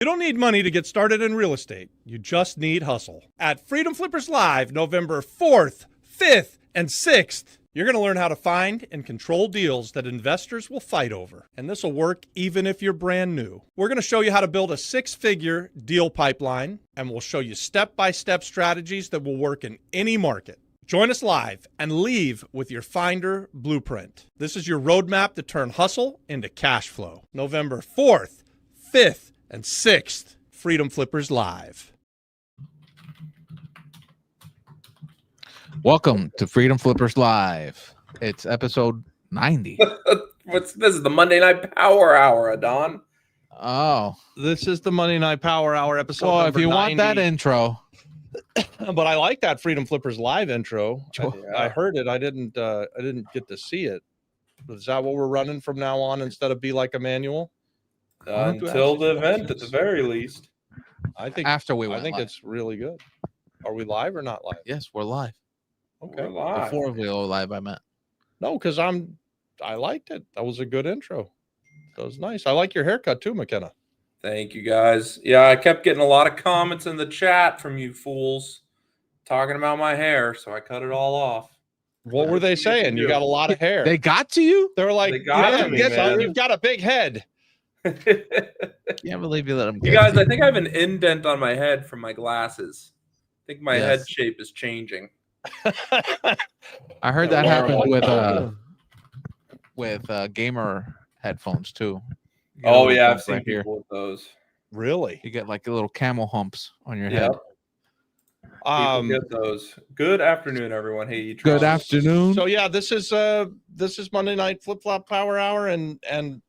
You don't need money to get started in real estate. You just need hustle. At Freedom Flippers Live, November 4th, 5th, and 6th, you're going to learn how to find and control deals that investors will fight over. And this will work even if you're brand new. We're going to show you how to build a six-figure deal pipeline, and we'll show you step-by-step strategies that will work in any market. Join us live and leave with your Finder blueprint. This is your roadmap to turn hustle into cash flow. November 4th, 5th, and 6th, Freedom Flippers Live. Welcome to Freedom Flippers Live. It's episode 90. This is the Monday Night Power Hour, Adon. Oh. This is the Monday Night Power Hour episode Well, number if you 90. want that intro. But I like that Freedom Flippers Live intro. Yeah. I heard it. I didn't get to see it. Is that what we're running from now on instead of Be Like a Manual? Until the event, at the very least. I think After we went I think live. it's really good. Are we live or not live? Yes, we're live. Okay. We're live. Before we go live, I meant. No, because I liked it. That was a good intro. That was nice. I like your haircut too, McKenna. Thank you, guys. Yeah, I kept getting a lot of comments in the chat from you fools talking about my hair, so I cut it all off. What were they saying? You got a lot of hair. They got to you? They were like, They got "Yeah, to me, get man." you've got a big head. Can't believe you let them You get guys, to I think I have an indent on my head from my glasses. I think my head Yes. shape is changing. I heard that happened with gamer headphones too. You get a Oh, little yeah, I've bump seen right here. people with those. Really? You get like little camel humps on your Yeah, head. people get those. Good afternoon, everyone. Hey, you Good afternoon. So yeah, this is Monday Night Flip Flop Power Hour and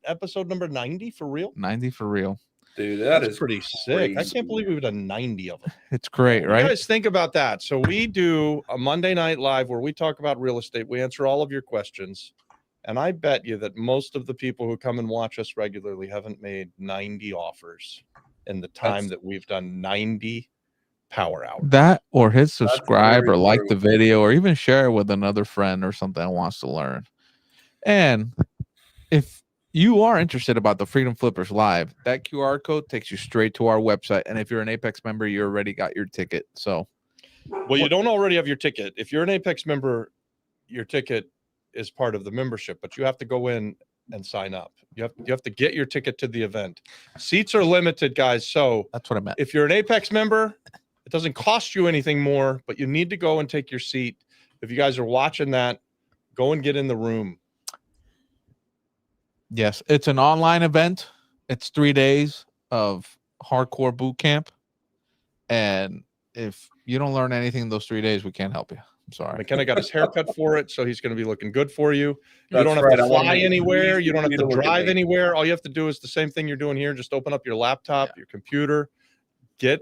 episode number 90 for real. 90 for real. Dude, that That's is pretty sick. I crazy. can't believe we've done 90 of them. It's great, You right? guys think about that. So we do a Monday Night Live where we talk about real estate. We answer all of your questions. And I bet you that most of the people who come and watch us regularly haven't made 90 offers in the time that we've done 90 power hours. That or hit subscribe very or like true. the video or even share it with another friend or something that wants to learn. And if you are interested about the Freedom Flippers Live, that QR code takes you straight to our website. And if you're an Apex member, you already got your ticket. So, Well, you don't already have your ticket. If you're an Apex member, your ticket is part of the membership, but you have to go in and sign up. You have to get your ticket to the event. Seats are limited, guys. So that's what I meant. if you're an Apex member, it doesn't cost you anything more, but you need to go and take your seat. If you guys are watching that, go and get in the room. Yes, it's an online event. It's 3 days of hardcore boot camp. And if you don't learn anything in those 3 days, we can't help you. I'm sorry. McKenna got his haircut for it, so he's going to be looking good for you. You That's don't have right. to I wanna fly make it anywhere. easy You don't for have you to to look at drive me. anywhere. All you have to do is the same thing you're doing here. Just open up your laptop, your computer, get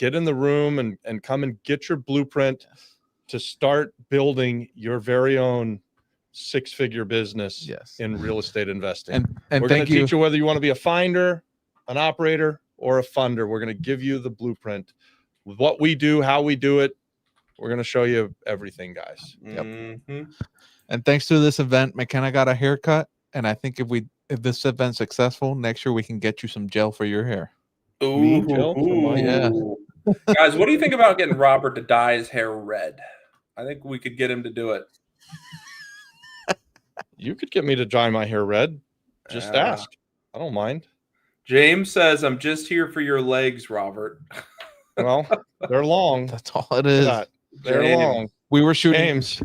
in the room and come and get your blueprint to start building your very own six-figure business Yes. in real estate investing. And We're going thank to you. teach you whether you want to be a finder, an operator, or a funder. We're going to give you the blueprint. What we do, how we do it. We're going to show you everything, guys. Yep. Mhm. And thanks to this event, McKenna got a haircut. And I think if this event's successful, next year we can get you some gel for your hair. Me, Joe, for my- Yeah. Guys, what do you think about getting Robert to dye his hair red? I think we could get him to do it. You could get me to dye my hair red. Just Yeah. ask. I don't mind. James says, I'm just here for your legs, Robert. Well, they're long. That's all it Look is. at that. They're James. long. We were shooting James.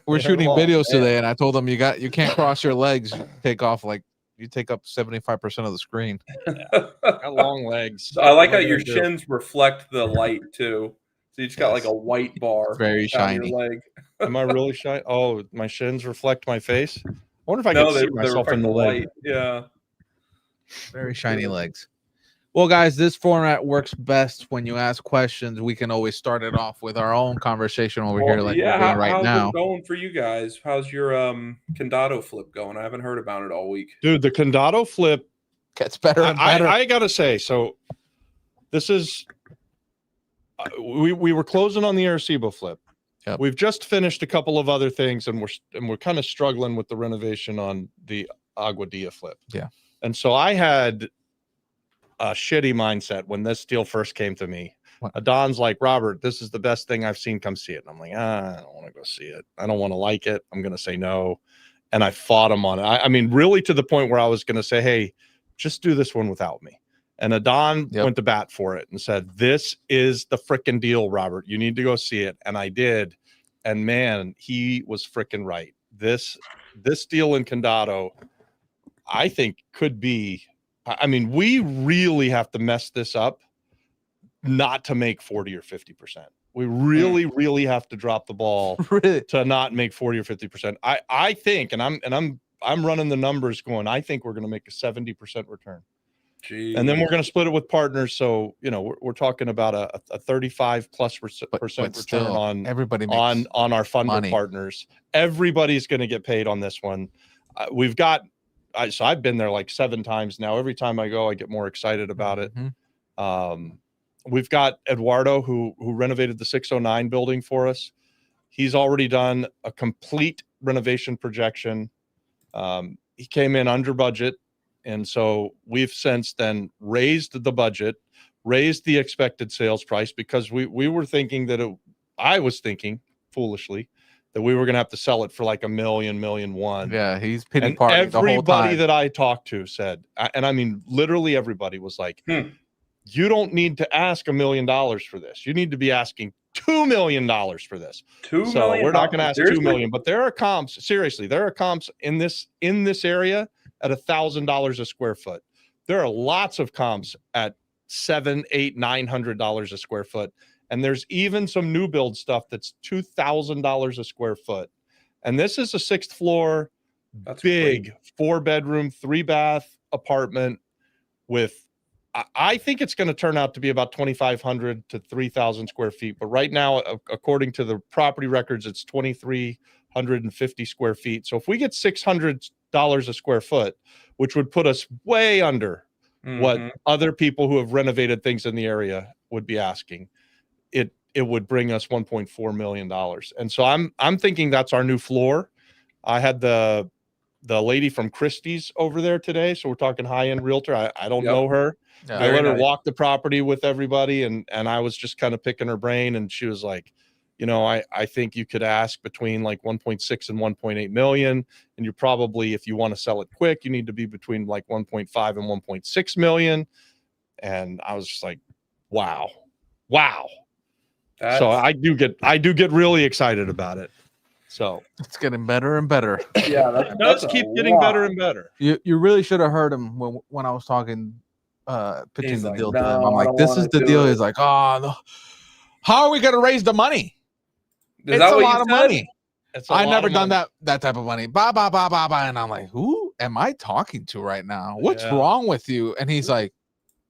we're shooting long, videos man. today, and I told them you can't cross your legs. You take off you take up 75% of the screen. Got long legs. I like how What am I your gonna do? shins reflect the light too. So you just got like a white bar. Very down your shiny. leg. Am I really shy? Oh, my shins reflect my face. I wonder if I No, can they see myself in reflect the the leg. light. Yeah. Very shiny legs. Well, guys, this format works best when you ask questions. We can always start it off with our own conversation over here, like we're doing right how's now. it going for you guys? How's your Condado flip going? I haven't heard about it all week. Dude, the Condado flip. Gets better and better. I gotta say, so this is we were closing on the Arecibo flip. Yep. We've just finished a couple of other things, and we're kind of struggling with the renovation on the Aguadilla flip. Yeah. And so I had a shitty mindset when this deal first came to me. What? Don's like, Robert, this is the best thing I've seen. Come see it. And I'm like, I don't want to go see it. I don't want to like it. I'm going to say no. And I fought him on it. I mean, really to the point where I was going to say, hey, just do this one without me. And Adon went to bat for it and said, this is the frickin' deal, Robert. You need to go see it. And I did. And man, he was frickin' right. This deal in Condado, I think could be, I mean, we really have to mess this up not to make 40 or 50%. We really, really have to drop the ball to not make 40 or 50%. I think, and I'm running the numbers going, I think we're going to make a 70% return. Jeez. And then we're going to split it with partners. So, you know, we're talking about a 35+% return on everybody on our funder money. Partners. Everybody's going to get paid on this one. We've got, so I've been there like 7 times now. Every time I go, I get more excited about it. We've got Eduardo who renovated the 609 building for us. He's already done a complete renovation projection. He came in under budget. And so we've since then raised the budget, raised the expected sales price, because we were thinking I was thinking foolishly that we were going to have to sell it for like $1 million, $1.1 million. Yeah, he's pity party the whole time. Everybody that I talked to said, and I mean, literally everybody was like, you don't need to ask $1 million for this. You need to be asking $2 million for this. $2 so million? We're not going to ask Seriously? $2 million, but there are comps. Seriously, there are comps in this area at $1,000 a square foot. There are lots of comps at $700, $800, $900 a square foot. And there's even some new build stuff that's $2,000 a square foot. And this is a 6th floor, That's big great. 4-bedroom, 3-bath apartment with, I think it's going to turn out to be about 2,500 to 3,000 square feet. But right now, according to the property records, it's 2,350 square feet. So if we get $600 a square foot, which would put us way under what other people who have renovated things in the area would be asking, it would bring us $1.4 million. And so I'm thinking that's our new floor. I had the lady from Christie's over there today. So we're talking high-end realtor. I don't know her. Yeah. I let her nice. walk the property with everybody, and I was just kind of picking her brain, and she was like, you know, I think you could ask between like 1.6 and 1.8 million. And you probably, if you want to sell it quick, you need to be between like 1.5 and 1.6 million. And I was just like, wow. So I do get really excited about it. So It's getting better and better. Yeah, it does keep getting better and better. You really should have heard him when I was talking, pitching He's the like, deal to "No, him. I'm I like, don't this wanna is the do deal. it." He's like, oh, no. How are we going to raise the money? Is It's that a what lot you of said? money. It's a I lot never of done money. that type of money. Ba ba ba ba ba. And I'm like, who am I talking to right now? What's Yeah. wrong with you? And he's like,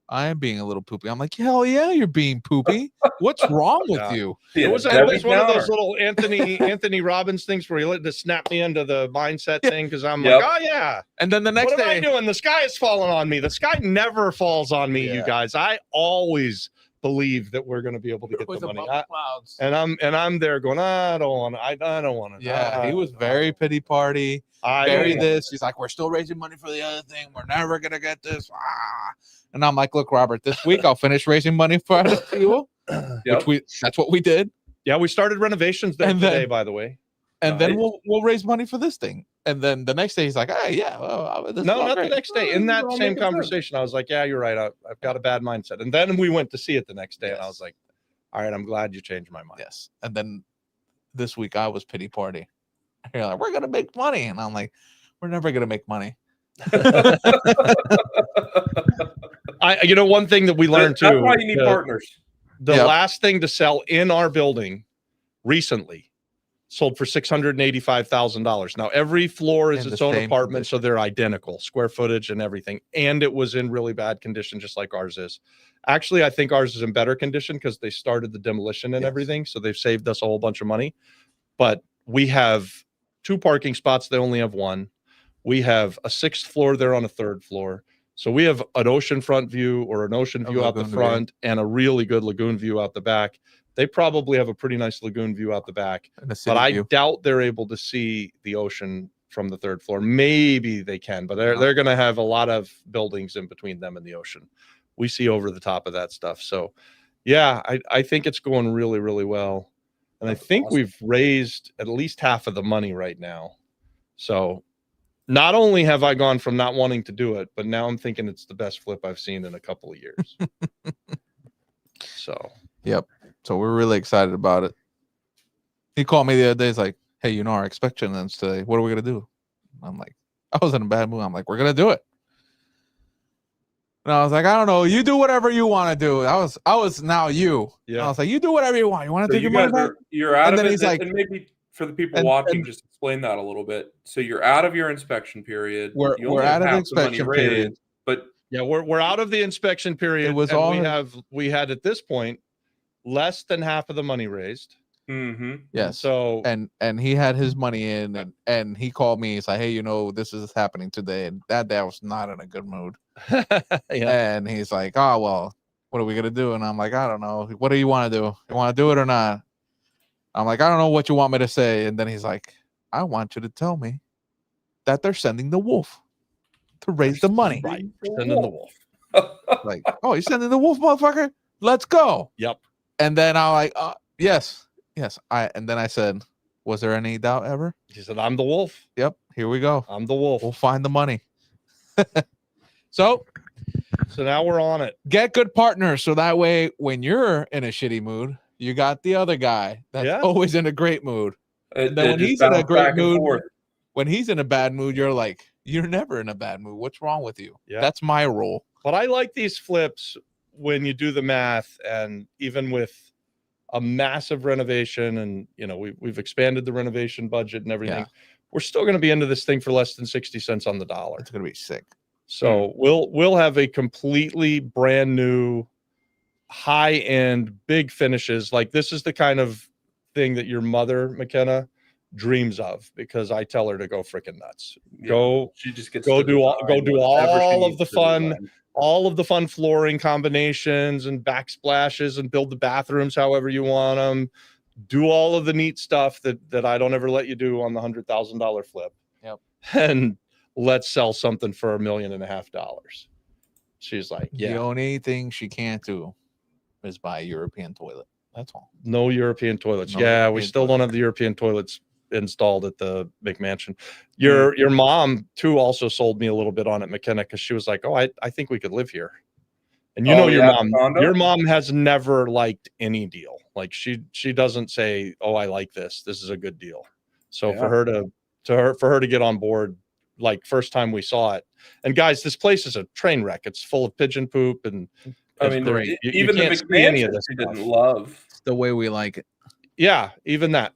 I am being a little poopy. I'm like, hell yeah, you're being poopy. What's wrong with Yeah. you? Yeah, It was Debbie one of those Downer. little Anthony Robbins things where he let to snap me into the mindset thing, because I'm Yep. like, oh yeah. And then the next What am I day, doing? The sky is falling on me. The sky never falls on me, you Yeah. guys. I always believe that we're going to be able to get was the money. above clouds. And I'm there going, I don't want to. I don't want to. Yeah, he was very pity party. Very don't. this. He's like, we're still raising money for the other thing. We're never gonna get this. And I'm like, look, Robert, this week I'll finish raising money for other people. Yep. That's what we did. Yeah, we started renovations there And then- today, by the way. And then Nice. we'll raise money for this thing. And then the next day he's like, hey, yeah, this is No, all not great. the next day. In that Well, same making sense. conversation, I was like, yeah, you're right. I've got a bad mindset. And then we went to see it the next day, and I was like, all right, I'm glad you changed my mind. Yes. And then this week I was pity party. You're like, we're gonna make money. And I'm like, we're never gonna make money. One thing that we learned too. That's why you need partners. The Yep. last thing to sell in our building recently sold for $685,000. Now every floor is In its the own same apartment, so condition. they're identical, square footage and everything. And it was in really bad condition, just like ours is. Actually, I think ours is in better condition because they started the demolition and Yes. everything, so they've saved us a whole bunch of money. But we have 2 parking spots; they only have 1. We have a 6th floor; they're on a 3rd floor. So we have an oceanfront view or an ocean A view out the lagoon view. front and a really good lagoon view out the back. They probably have a pretty nice lagoon view out the back, In the city but I view. doubt they're able to see the ocean from the 3rd floor. Maybe they can, but Uh-huh. they're going to have a lot of buildings in between them and the ocean. we see over the top of that stuff. So yeah, I think it's going really, really well. And That's I think awesome. we've raised at least half of the money right now. So not only have I gone from not wanting to do it, but now I'm thinking it's the best flip I've seen in a couple of years. So Yep. So we're really excited about it. He called me the other day. He's like, "Hey, our inspection ends today. What are we gonna do?" I'm like, I was in a bad mood. I'm like, "We're gonna do it." And I was like, "I don't know. You do whatever you want to do." I was now you. yeah. I was like, "You do whatever you want. You want to So take you your money guys back?" you're out And of then it, he's like- and maybe for the people and- watching, and- just explain that a little bit. So you're out of your inspection period. We're You only out have of the half the money inspection raised, period. but Yeah, we're out of the inspection period. It was and all we had at this point less than half of the money raised. Yes. So and he had his money in, and he called me. He's like, "Hey, this is happening today." And that day I was not in a good mood. yeah. And he's like, "Oh, well, what are we gonna do?" And I'm like, "I don't know. What do you want to do? You want to do it or not?" I'm like, "I don't know what you want me to say." And then he's like, "I want you to tell me that they're sending the wolf to raise the money." Right. Sending the wolf. Like, "Oh, you're sending the wolf, motherfucker? Let's go." Yep. And then I'm like, yes. And then I said, "Was there any doubt ever?" He said, "I'm the wolf. Yep. Here we go. I'm the wolf." We'll find the money. So now we're on it. get good partners, so that way when you're in a shitty mood, you got the other guy that's Yeah. always in a great mood. it, Then it when just he's in a bounced great back and mood, forth. when he's in a bad mood, you're like, you're never in a bad mood. What's wrong with you? Yeah. That's my role. But I like these flips when you do the math, and even with a massive renovation, and we've expanded the renovation budget and everything, we're still going to be into this thing for less than 60 cents on the dollar. It's gonna be sick. So we'll have a completely brand new, high end, big finishes. Like, this is the kind of thing that your mother, McKenna, dreams of, because I tell her to go freaking nuts. Yeah. She just gets Go to do all of the fun, design. all of the fun flooring combinations and backsplashes, and build the bathrooms however you want them. Do all of the neat stuff that I don't ever let you do on the $100,000 flip. Yep. And let's sell something for $1.5 million. She's like, The yeah, only thing she can't do is buy a European toilet. That's all. no European toilets. No Yeah, we European still don't toilets. have the European toilets installed at the McMansion. Your mom too also sold me a little bit on it, McKenna, because she was like, "Oh, I think we could live here." And your mom has never liked any deal. Like, she doesn't say, "Oh, I like this. This is a good deal." So for her to get on board, like, first time we saw it, and guys, this place is a train wreck. It's full of pigeon poop, and I mean, even the can't see any of McMansion this she stuff. didn't love. It's the way we like it. Yeah, even that.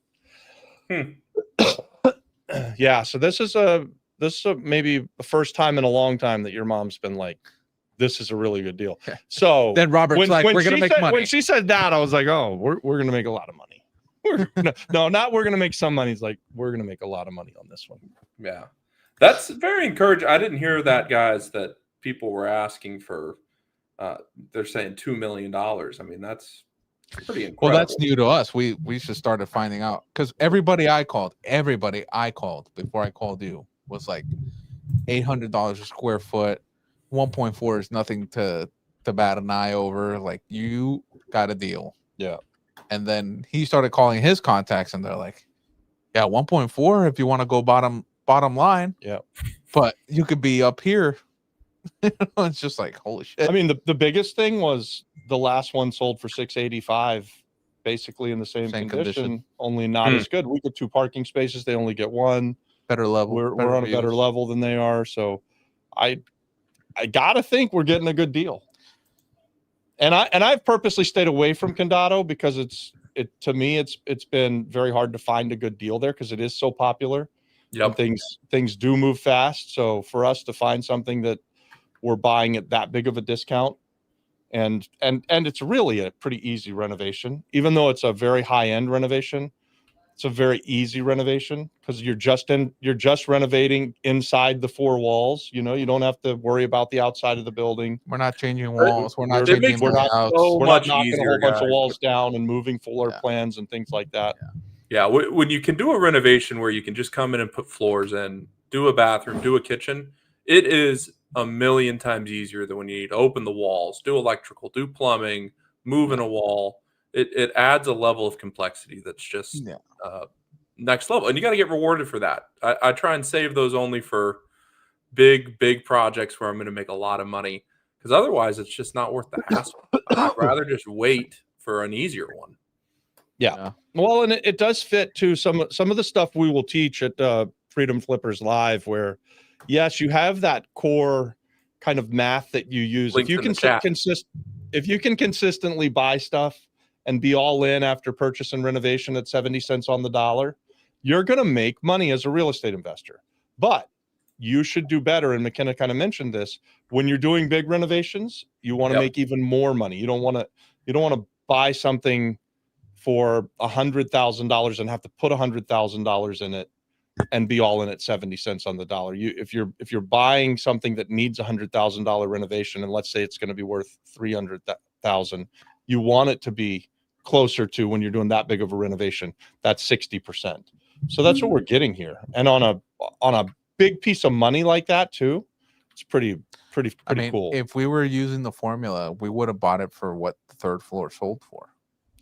Yeah, so this is maybe the first time in a long time that your mom's been like, "This is a really good deal." So Then Robert's like, "We're gonna make money." When she said that, I was like, "Oh, we're gonna make a lot of money." Not we're gonna make some money. It's like, we're gonna make a lot of money on this one. Yeah, that's very encouraging. I didn't hear that, guys, that people were asking for. They're saying $2 million. I mean, that's pretty incredible. Well, that's new to us. We just started finding out, because everybody I called before I called you was like $800 a square foot. 1.4 is nothing to bat an eye over. Like, you got a deal. Yeah. And then he started calling his contacts, and they're like, "Yeah, 1.4 if you want to go bottom line. Yeah. But you could be up here." It's just like, holy shit. I mean, the biggest thing was the last one sold for $685, basically in the same condition, only not as good. We get 2 parking spaces, they only get 1. Better level. We're on a better level than they are, so I gotta think we're getting a good deal. And I've purposely stayed away from Condado because to me it's been very hard to find a good deal there, because it is so popular. Yep. And things do move fast. So for us to find something that we're buying at that big of a discount, and it's really a pretty easy renovation, even though it's a very high end renovation. It's a very easy renovation, because you're just renovating inside the 4 walls. You don't have to worry about the outside of the building. We're not changing walls. We're not It changing makes we're not- layouts. so We're much not knocking a easier, whole bunch guys. of walls down and moving floor plans and things like that. Yeah, when you can do a renovation where you can just come in and put floors in, do a bathroom, do a kitchen, it is a million times easier than when you need to open the walls, do electrical, do plumbing, move in a wall. It adds a level of complexity that's just next level, and you got to get rewarded for that. I try and save those only for big projects where I'm going to make a lot of money, because otherwise it's just not worth the hassle. I'd rather just wait for an easier one. Yeah. Well, and it does fit to some of the stuff we will teach at Freedom Flippers Live, where yes, you have that core kind of math that you use. Links If you in the can chat. if you can consistently buy stuff and be all in after purchase and renovation at 70 cents on the dollar, you're going to make money as a real estate investor. But you should do better. And McKenna kind of mentioned this. When you're doing big renovations, you want to make even more money. You don't want to buy something for $100,000 and have to put $100,000 in it and be all in at 70 cents on the dollar. If you're buying something that needs $100,000 renovation, and let's say it's going to be worth 300,000, you want it to be closer to, when you're doing that big of a renovation, that's 60%. So that's what we're getting here. And on a big piece of money like that too, it's pretty cool. If we were using the formula, we would have bought it for what the third floor sold for.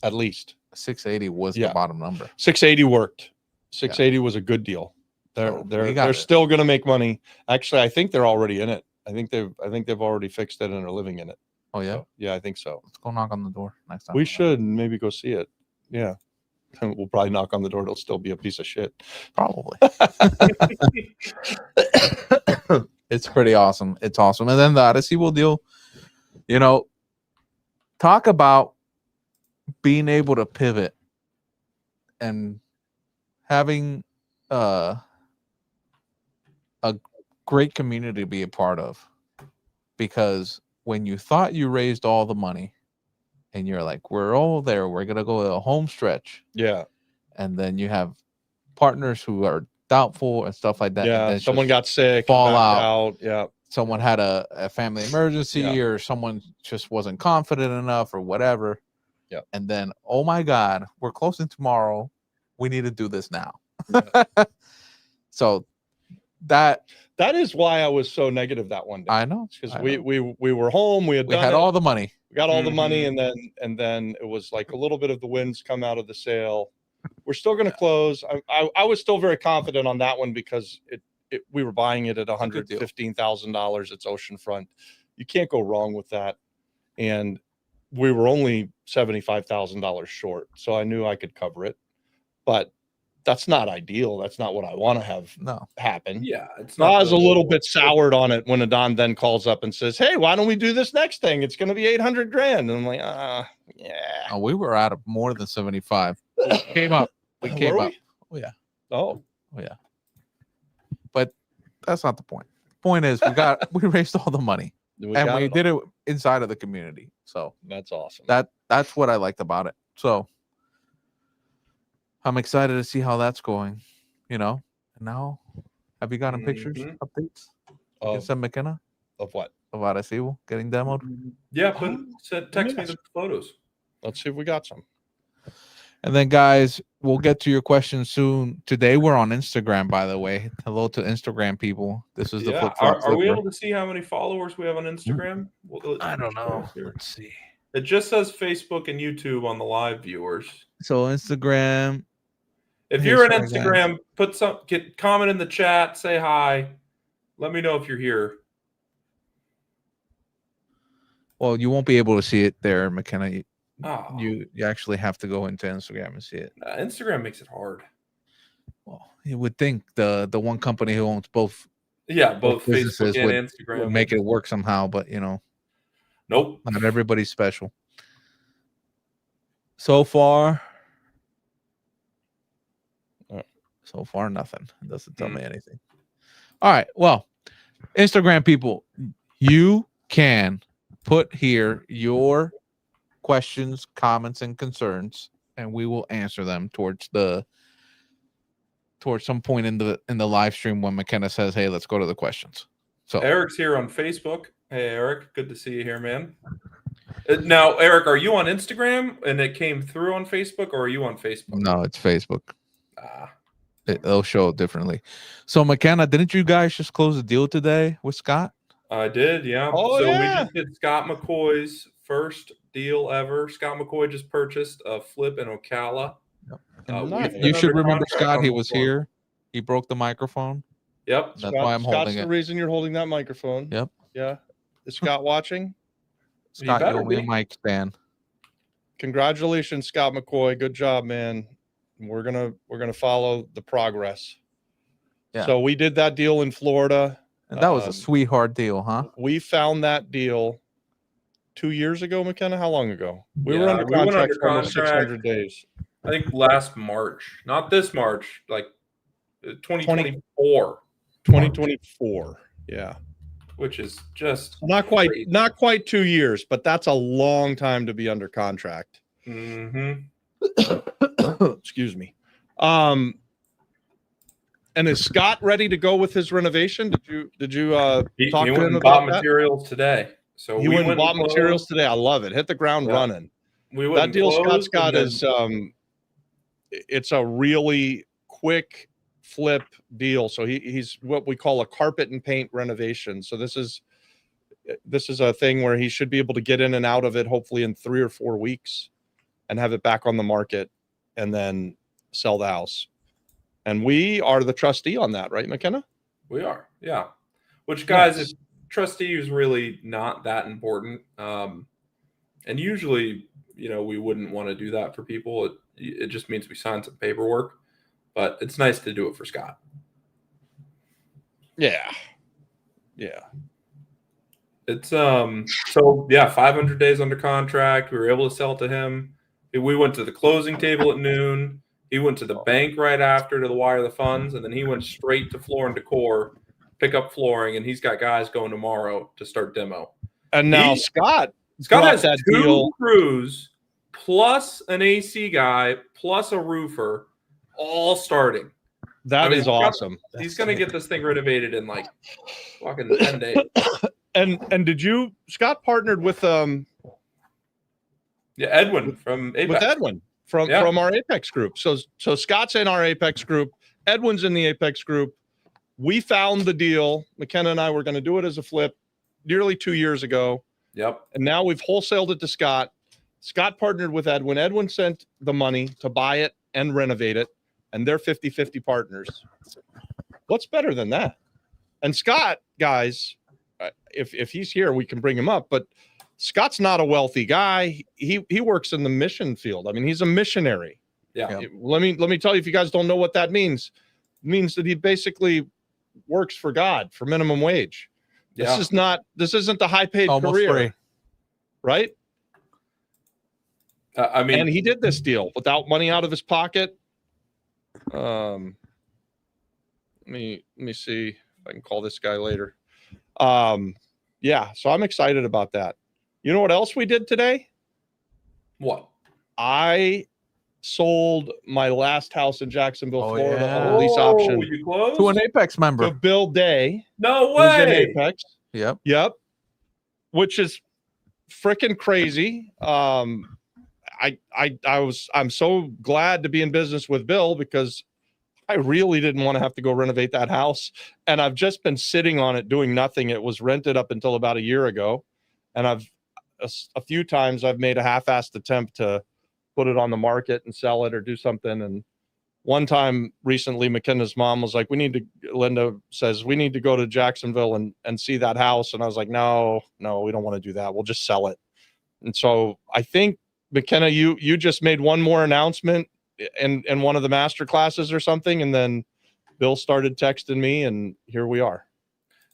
At least 680 was the bottom number. 680 worked. 680 was a good deal. They're still going to make money. Actually, I think they're already in it. I think they've already fixed it and are living in it. Oh yeah, so, yeah, I think so. Let's go knock on the door next time. We should maybe go see it. Yeah, we'll probably knock on the door. It'll still be a piece of shit. Probably. It's pretty awesome. It's awesome. And then the Arecibo deal. Talk about being able to pivot and having a great community to be a part of, because when you thought you raised all the money and you're like, we're all there, we're going to go to a home stretch. Yeah. And then you have partners who are doubtful and stuff like that. Yeah. Someone got sick. Fall out. Yeah. Someone had a family emergency or someone just wasn't confident enough or whatever. Yeah. And then, oh my God, we're closing tomorrow. We need to do this now. Yeah. So that is why I was so negative that one day. I know, because we were home. We had all the money. We got all the money, and then it was like a little bit of the winds come out of the sail. We're still going to close. I was still very confident on that one because we were buying it at $115,000. It's oceanfront. You can't go wrong with that. And we were only $75,000 short, so I knew I could cover it. But that's not ideal. That's not what I want to have happen. Yeah, it's not. I was a little bit soured on it when Adon then calls up and says, "Hey, why don't we do this next thing? It's going to be $800,000." And I'm like, yeah. Oh, we were out of more than 75. We came up. We came up. Oh yeah. Oh yeah. But that's not the point. Point is, we raised all the money, and we did it inside of the community. So that's awesome. That's what I liked about it. So I'm excited to see how that's going. And now, have you gotten pictures, updates? You can send McKenna of what? Of Arecibo getting demoed? Yeah, text me the photos. Let's see if we got some. And then, guys, we'll get to your questions soon. Today, we're on Instagram, by the way. Hello to Instagram people. This is the Flip Flop Are we able to see how many followers we have on Instagram? I don't know. Let's see. It just says Facebook and YouTube on the live viewers. So Instagram. If you're on Instagram, comment in the chat, say hi. Let me know if you're here. Well, you won't be able to see it there, McKenna. You actually have to go into Instagram and see it. Instagram makes it hard. Well, you would think the one company who owns both Facebook and Instagram would make it work somehow, but nope. Not everybody's special. So far, nothing. It doesn't tell me anything. All right. Well, Instagram people, you can put here your questions, comments, and concerns, and we will answer them towards some point in the live stream when McKenna says, "Hey, let's go to the questions." So Eric's here on Facebook. Hey, Eric, good to see you here, man. Now, Eric, are you on Instagram and it came through on Facebook, or are you on Facebook? No, it's Facebook. It'll show it differently. So, McKenna, didn't you guys just close a deal today with Scott? I did, yeah. Oh, so yeah. we just did Scott McCoy's first deal ever. Scott McCoy just purchased a flip in Ocala. Nice. We've You been should under remember, contract Scott. on He this was one. here. He broke the microphone. Yep. That's why I'm Scott's holding the it. reason you're holding that microphone. Yep. Yeah. Is Scott watching? Scott, you better owe me a be. mic stand. Congratulations, Scott McCoy. Good job, man. We're gonna follow the progress. Yeah. So we did that deal in Florida. And that was a sweetheart deal, huh? We found that deal 2 years ago, McKenna. How long ago? We were under we went contract under for almost contract, 600 days. I think last March, not this March, like 2024. 2024. Yeah. Which is just Not quite crazy. 2 years, but that's a long time to be under contract. Mm-hmm. Excuse me. And is Scott ready to go with his renovation? Did you He talk to went him and bought about that? materials today. So You we went and bought closed. materials today. I love it. Hit the ground Yeah. running. We went That and deal Scott's closed, got and is then- it's a really quick flip deal. So he's what we call a carpet and paint renovation. So this is a thing where he should be able to get in and out of it hopefully in 3 or 4 weeks and have it back on the market and then sell the house. And we are the trustee on that, right, McKenna? We are, yeah. Which, guys, Nice. if trustee is really not that important. And usually, we wouldn't want to do that for people. It just means we sign some paperwork. But it's nice to do it for Scott. Yeah. Yeah. It's so yeah, 500 days under contract. We were able to sell it to him. We went to the closing table at noon. He went to the bank right after to wire the funds, and then he went straight to Floor and Decor, pick up flooring, and he's got guys going tomorrow to start demo. And now Scott has that 2 deal crews plus an AC guy plus a roofer, all starting. That is awesome. He's going to get this thing renovated in like fucking 10 days. And did you Scott partnered with Edwin from Apex. With Edwin from our Apex group. So Scott's in our Apex group. Edwin's in the Apex group. We found the deal. McKenna and I were going to do it as a flip nearly 2 years ago. Yep. And now we've wholesaled it to Scott. Scott partnered with Edwin. Edwin sent the money to buy it and renovate it. And they're 50-50 partners. What's better than that? And Scott, guys, if he's here, we can bring him up. But Scott's not a wealthy guy. He works in the mission field. I mean, he's a missionary. Yeah. Let me tell you, if you guys don't know what that means, it means that he basically works for God for minimum wage. Yeah. This isn't the high paid Almost career, free. right? I mean, and he did this deal without money out of his pocket. Let me see if I can call this guy later. Yeah, so I'm excited about that. You know what else we did today? what? I sold my last house in Jacksonville, Oh, Florida, yeah. on a lease option You closed? To an Apex to member. Bill Day. No Who's in way. Apex. Yep. Yep. Which is freaking crazy. I'm so glad to be in business with Bill because I really didn't want to have to go renovate that house. And I've just been sitting on it doing nothing. It was rented up until about a year ago. And a few times I've made a half-assed attempt to put it on the market and sell it or do something. And one time recently, McKenna's mom was like, Linda says, we need to go to Jacksonville and see that house. And I was like, no, we don't want to do that. We'll just sell it. And so I think, McKenna, you just made one more announcement in one of the master classes or something. And then Bill started texting me and here we are.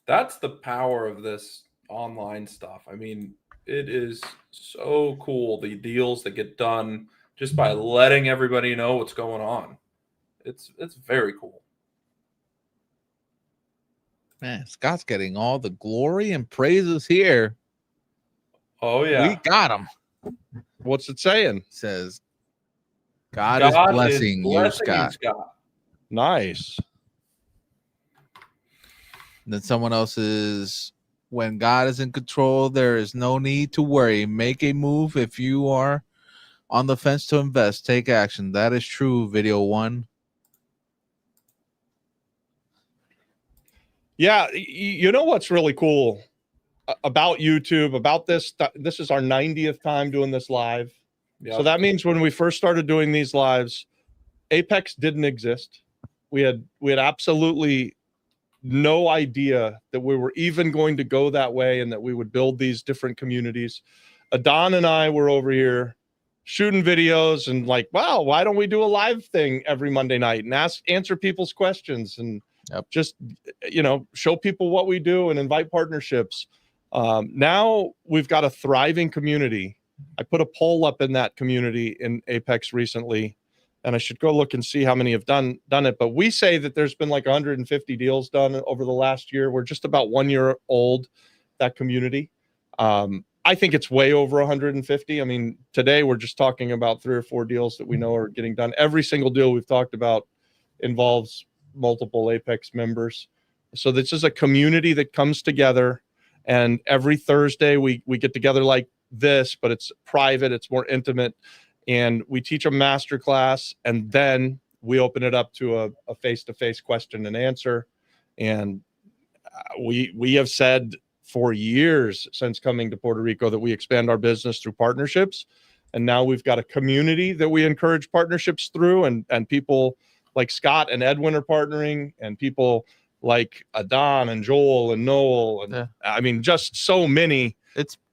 That's the power of this online stuff. I mean, it is so cool, the deals that get done just by letting everybody know what's going on. It's very cool. Man, Scott's getting all the glory and praises here. Oh yeah. We got him. What's it saying? Says God is blessing you, Scott. Nice. And then someone else is, when God is in control, there is no need to worry. Make a move. If you are on the fence to invest, take action. That is true, video one. Yeah. You know what's really cool about YouTube, about this. This is our 90th time doing this live. Yep. So that means when we first started doing these lives, Apex didn't exist. We had absolutely no idea that we were even going to go that way and that we would build these different communities. Adon and I were over here shooting videos and like, wow, why don't we do a live thing every Monday night and answer people's questions and just, show people what we do and invite partnerships. Now we've got a thriving community. I put a poll up in that community in Apex recently, and I should go look and see how many have done it. But we say that there's been like 150 deals done over the last year. We're just about 1 year old, that community. I think it's way over 150. I mean, today we're just talking about 3 or 4 deals that we know are getting done. Every single deal we've talked about involves multiple Apex members. So this is a community that comes together, and every Thursday we get together like this, but it's private, it's more intimate, and we teach a master class, and then we open it up to a face-to-face question and answer. And we have said for years since coming to Puerto Rico that we expand our business through partnerships, and now we've got a community that we encourage partnerships through, and people like Scott and Edwin are partnering, and people like Adon and Joel and Noel, and I mean, just so many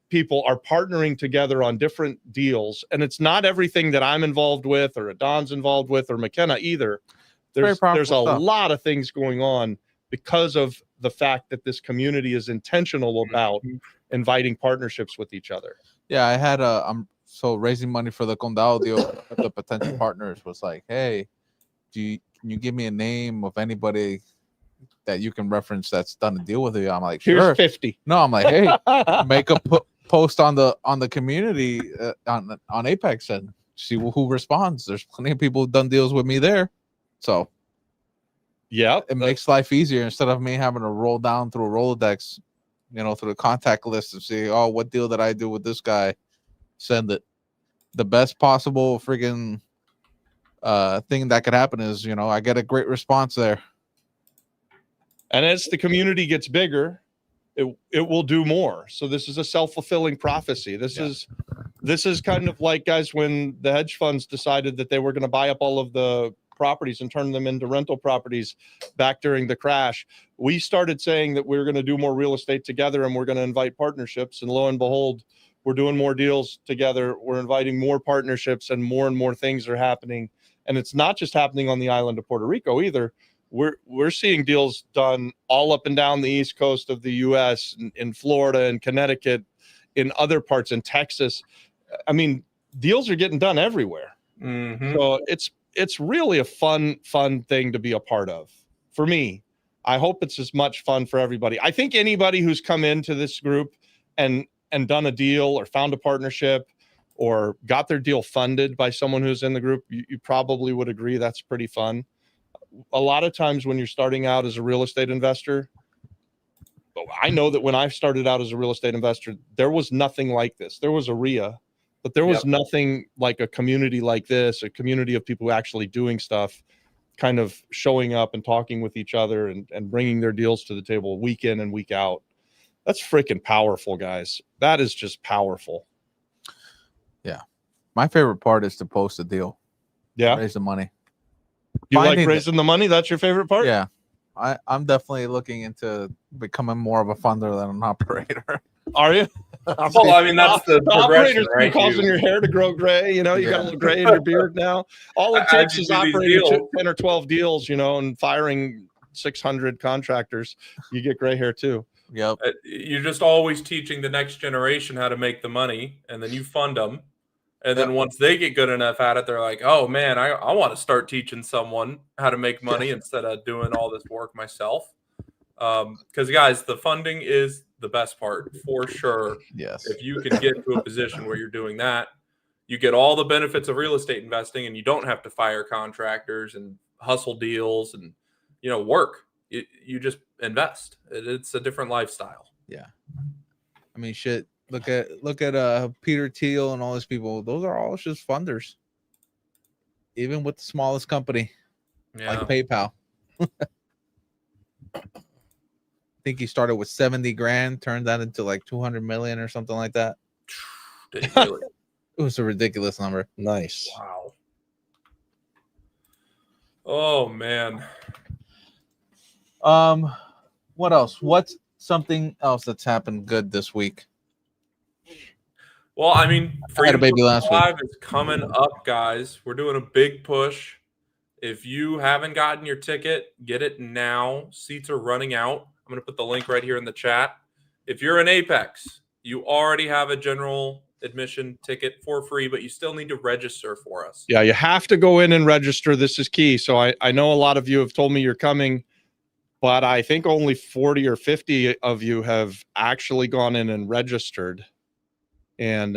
people are partnering together on different deals. And it's not everything that I'm involved with or Adon's involved with or McKenna either. There's a lot of things going on because of the fact that this community is intentional about inviting partnerships with each other. Yeah, I had so raising money for the Condado deal. The potential partners was like, hey, can you give me a name of anybody that you can reference that's done a deal with you? I'm like, sure. Here's 50. No, I'm like, hey, make a post on the community on Apex and see who responds. There's plenty of people who've done deals with me there, so yeah, it makes life easier instead of me having to roll down through a Rolodex, through the contact list and see, oh, what deal did I do with this guy? Send it. The best possible friggin' thing that could happen is, I get a great response there. And as the community gets bigger, it will do more. So this is a self-fulfilling prophecy. This is kind of like, guys, when the hedge funds decided that they were going to buy up all of the properties and turn them into rental properties back during the crash. We started saying that we're going to do more real estate together and we're going to invite partnerships. And lo and behold, we're doing more deals together. We're inviting more partnerships, and more things are happening. And it's not just happening on the island of Puerto Rico either. We're seeing deals done all up and down the East Coast of the U.S., in Florida and Connecticut, in other parts, in Texas. I mean, deals are getting done everywhere. Mm-hmm. So it's really a fun thing to be a part of. For me, I hope it's as much fun for everybody. I think anybody who's come into this group and done a deal or found a partnership or got their deal funded by someone who's in the group, you probably would agree that's pretty fun. A lot of times when you're starting out as a real estate investor, I know that when I started out as a real estate investor, there was nothing like this. There was a RIA, but there was nothing like a community like this, a community of people actually doing stuff, kind of showing up and talking with each other and bringing their deals to the table week in and week out. That's freaking powerful, guys. That is just powerful. Yeah. My favorite part is to post a deal. Yeah. Raise the money. You like raising the money? That's your favorite part? Yeah. I'm definitely looking into becoming more of a funder than an operator. Are you? Well, I mean, that's the operators right? causing your hair to grow gray. You got a little gray in your beard now. All it takes is operating 10 or 12 deals, and firing 600 contractors. You get gray hair too. Yep. You're just always teaching the next generation how to make the money, and then you fund them. And then once they get good enough at it, they're like, oh, man, I want to start teaching someone how to make money instead of doing all this work myself. Because, guys, the funding is the best part for sure. Yes. If you can get to a position where you're doing that, you get all the benefits of real estate investing, and you don't have to fire contractors and hustle deals and, work. You just invest. It's a different lifestyle. Yeah. I mean, shit. Look at Peter Thiel and all these people. Those are all just funders. Even with the smallest company, like PayPal. think he started with 70 grand, turned that into like 200 million or something like that. Did he really? It was a ridiculous number. Nice. Wow. Oh man. What else? What's something else that's happened good this week? Well, I mean, I had a Freedom baby last week. Live is coming up, guys. We're doing a big push. If you haven't gotten your ticket, get it now. Seats are running out. I'm going to put the link right here in the chat. If you're in Apex, you already have a general admission ticket for free, but you still need to register for us. Yeah, you have to go in and register. This is key. So I know a lot of you have told me you're coming, but I think only 40 or 50 of you have actually gone in and registered. And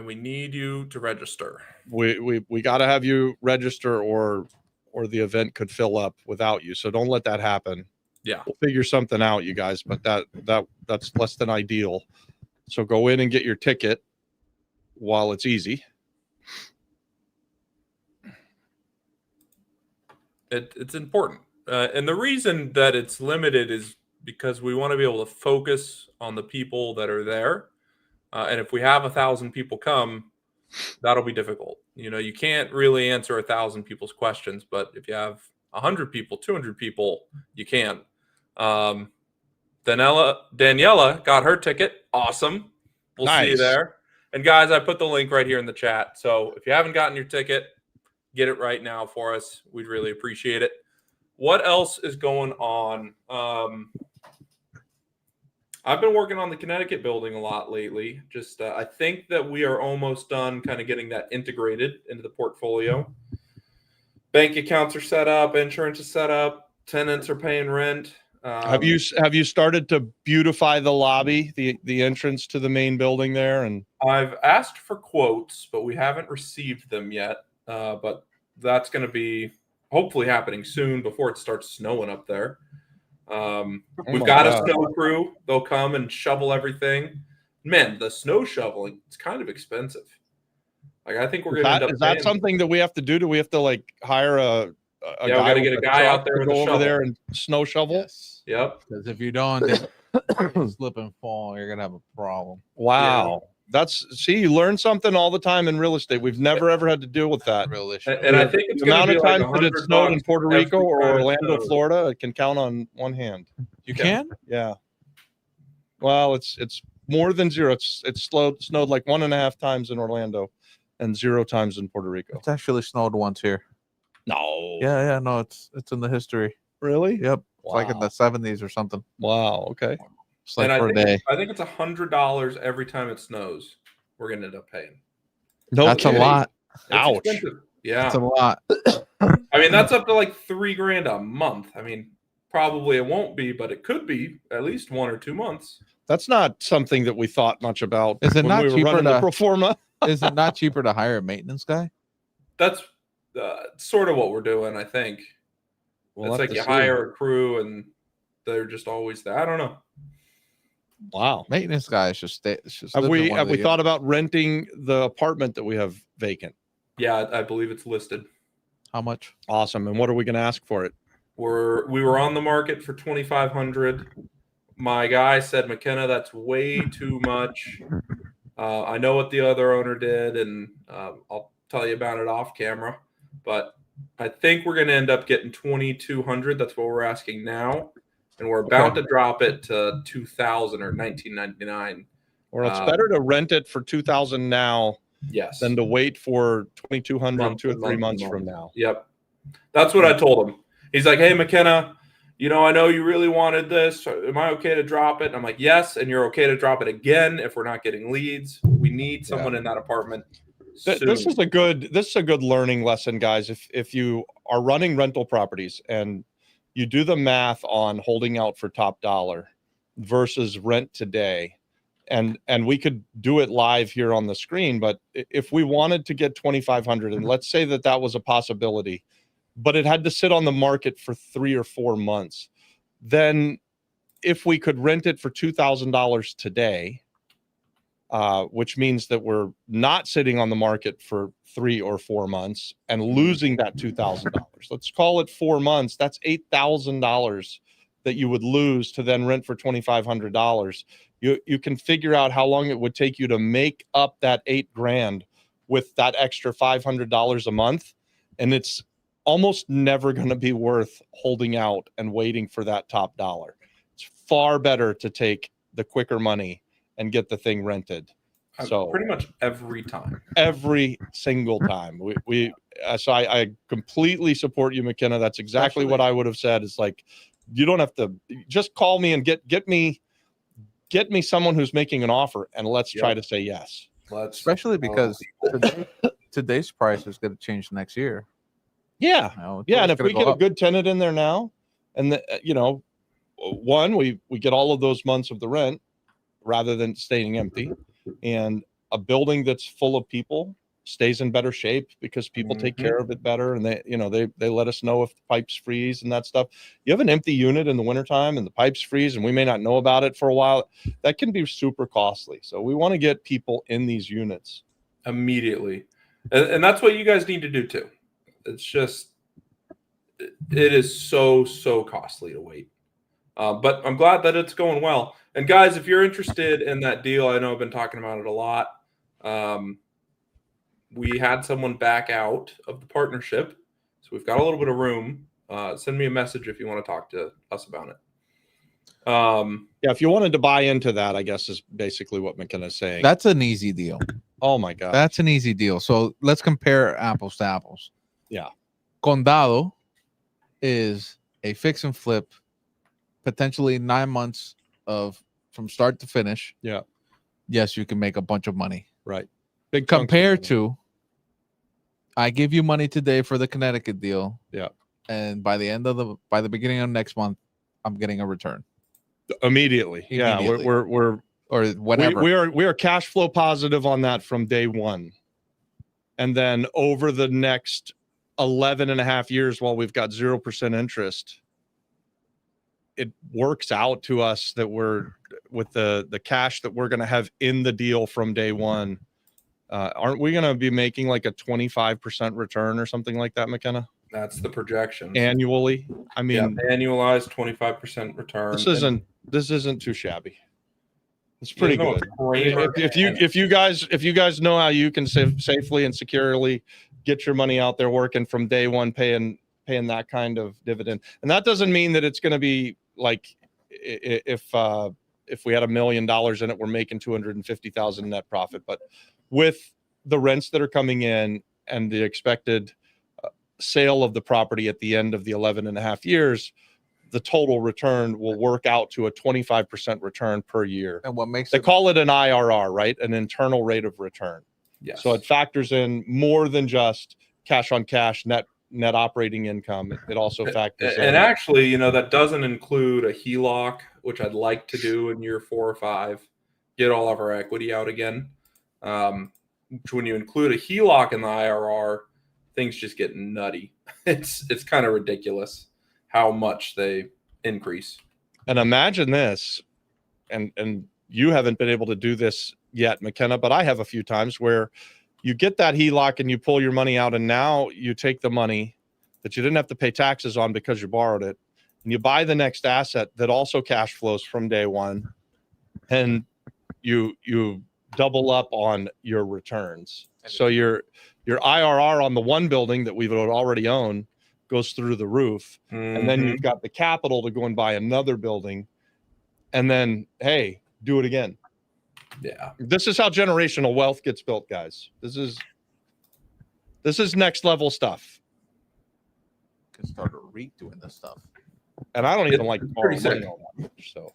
we need you to register. We got to have you register, or the event could fill up without you. So don't let that happen. Yeah, we'll figure something out, you guys. But that's less than ideal. So go in and get your ticket while it's easy. It's important, and the reason that it's limited is because we want to be able to focus on the people that are there. And if we have 1,000 people come, that'll be difficult. You can't really answer 1,000 people's questions, but if you have 100 people, 200 people, you can. Daniela got her ticket. Awesome. We'll see you there. And guys, I put the link right here in the chat. So if you haven't gotten your ticket, get it right now for us. We'd really appreciate it. What else is going on? I've been working on the Connecticut building a lot lately. Just I think that we are almost done kind of getting that integrated into the portfolio. Bank accounts are set up, insurance is set up, tenants are paying rent. Have you started to beautify the lobby, the entrance to the main building there? And I've asked for quotes, but we haven't received them yet. But that's going to be hopefully happening soon before it starts snowing up there. We've got a snow crew. They'll come and shovel everything. Man, the snow shoveling, it's kind of expensive. Like, I think we're going to end up. Is that something that we have to do? Do we have to like hire a guy? We got to get a guy out there with go a over shovel there and snow shovel? Yes. Yep. Because if you don't slip and fall, you're gonna have a problem. Wow. Yeah. See, you learn something all the time in real estate. We've never ever had to deal with that. Real issue. And I think it's the amount of like times that it snowed in Puerto Rico or Orlando, Florida, it can count on one hand. You can? Yeah. Well, it's more than zero. It's snowed like 1.5 times in Orlando and 0 times in Puerto Rico. It's actually snowed once here. No. Yeah. No, it's in the history. Really? Yep. Wow. Like in the 70s or something. Wow. Okay. It's like for a day. I think it's $100 every time it snows. We're gonna end up paying. No, that's kidding. A lot. Ouch. Expensive. Yeah, that's a lot. I mean, that's up to like $3,000 a month. I mean, probably it won't be, but it could be at least 1 or 2 months. That's not something that we thought much about. Is it not cheaper to pro forma? Is it not cheaper to hire a maintenance guy? That's sort of what we're doing, I think. It's like you hire a crew and they're just always there. I don't know. Wow. Maintenance guys should stay. Have we thought about renting the apartment that we have vacant? Yeah, I believe it's listed. How much? Awesome. And what are we going to ask for it? We were on the market for $2,500. My guy said, McKenna, that's way too much. I know what the other owner did, and I'll tell you about it off camera. But I think we're going to end up getting $2,200. That's what we're asking now, and we're about to drop it to $2,000 or $1,999. Or it's better to rent it for $2,000 now, yes, than to wait for $2,200 2 or 3 months from now. Yep, that's what I told him. He's like, "Hey, McKenna, I know you really wanted this. Am I okay to drop it?" And I'm like, "Yes, and you're okay to drop it again if we're not getting leads. We need someone in that apartment." This is a good learning lesson, guys. If you are running rental properties and you do the math on holding out for top dollar versus rent today, and we could do it live here on the screen, but if we wanted to get $2,500, and let's say that was a possibility, but it had to sit on the market for 3 or 4 months, then if we could rent it for $2,000 today, which means that we're not sitting on the market for 3 or 4 months and losing that $2,000. Let's call it 4 months. That's $8,000 that you would lose to then rent for $2,500. You can figure out how long it would take you to make up that $8,000 with that extra $500 a month, and it's almost never going to be worth holding out and waiting for that top dollar. It's far better to take the quicker money and get the thing rented. So pretty much every time, every single time so I completely support you, McKenna. That's exactly what I would have said. It's like, you don't have to, just call me and get me someone who's making an offer, and let's try to say yes. Especially because today's price is going to change next year. Yeah. And if we get a good tenant in there now, and we get all of those months of the rent rather than staying empty, and a building that's full of people stays in better shape because people take care of it better, and they let us know if the pipes freeze and that stuff. You have an empty unit in the wintertime and the pipes freeze and we may not know about it for a while, that can be super costly. So we want to get people in these units immediately, and that's what you guys need to do too. It's just, it is so costly to wait, but I'm glad that it's going well. And guys, if you're interested in that deal, I know I've been talking about it a lot. We had someone back out of the partnership, so we've got a little bit of room. Send me a message if you want to talk to us about it. If you wanted to buy into that, I guess is basically what McKenna's saying. That's an easy deal. Oh my God. That's an easy deal. So let's compare apples to apples. Yeah. Condado is a fix and flip, potentially 9 months from start to finish. Yeah. Yes, you can make a bunch of money. Right. Big compared to, I give you money today for the Connecticut deal. Yeah. And by the beginning of next month, I'm getting a return. Immediately. Yeah. We're or whatever. We are cash flow positive on that from day one. And then over the next 11 and a half years, while we've got 0% interest, it works out to us that we're with the cash that we're going to have in the deal from day one. Aren't we going to be making like a 25% return or something like that, McKenna? That's the projection annually. I mean, annualized 25% return. This isn't too shabby. It's pretty good. If you guys know how you can safely and securely get your money out there working from day one, paying that kind of dividend, and that doesn't mean that it's going to be like if we had $1 million in it, we're making 250,000 net profit, but with the rents that are coming in and the expected sale of the property at the end of the 11 and a half years, the total return will work out to a 25% return per year. And what makes they call it an IRR, right? An internal rate of return. Yes. So it factors in more than just cash on cash net operating income. It also factors in. And actually, that doesn't include a HELOC, which I'd like to do in year 4 or 5, get all of our equity out again. When you include a HELOC in the IRR, things just get nutty. It's kind of ridiculous how much they increase. And imagine this, and you haven't been able to do this yet, McKenna, but I have a few times where you get that HELOC and you pull your money out, and now you take the money that you didn't have to pay taxes on because you borrowed it, and you buy the next asset that also cash flows from day one, and you double up on your returns. So your IRR on the one building that we would already own goes through the roof. Mm-hmm. And then you've got the capital to go and buy another building, and then, hey, do it again. Yeah. This is how generational wealth gets built, guys. This is next level stuff. Can start a REIT doing this stuff. And I don't even like borrowing money all that much, so.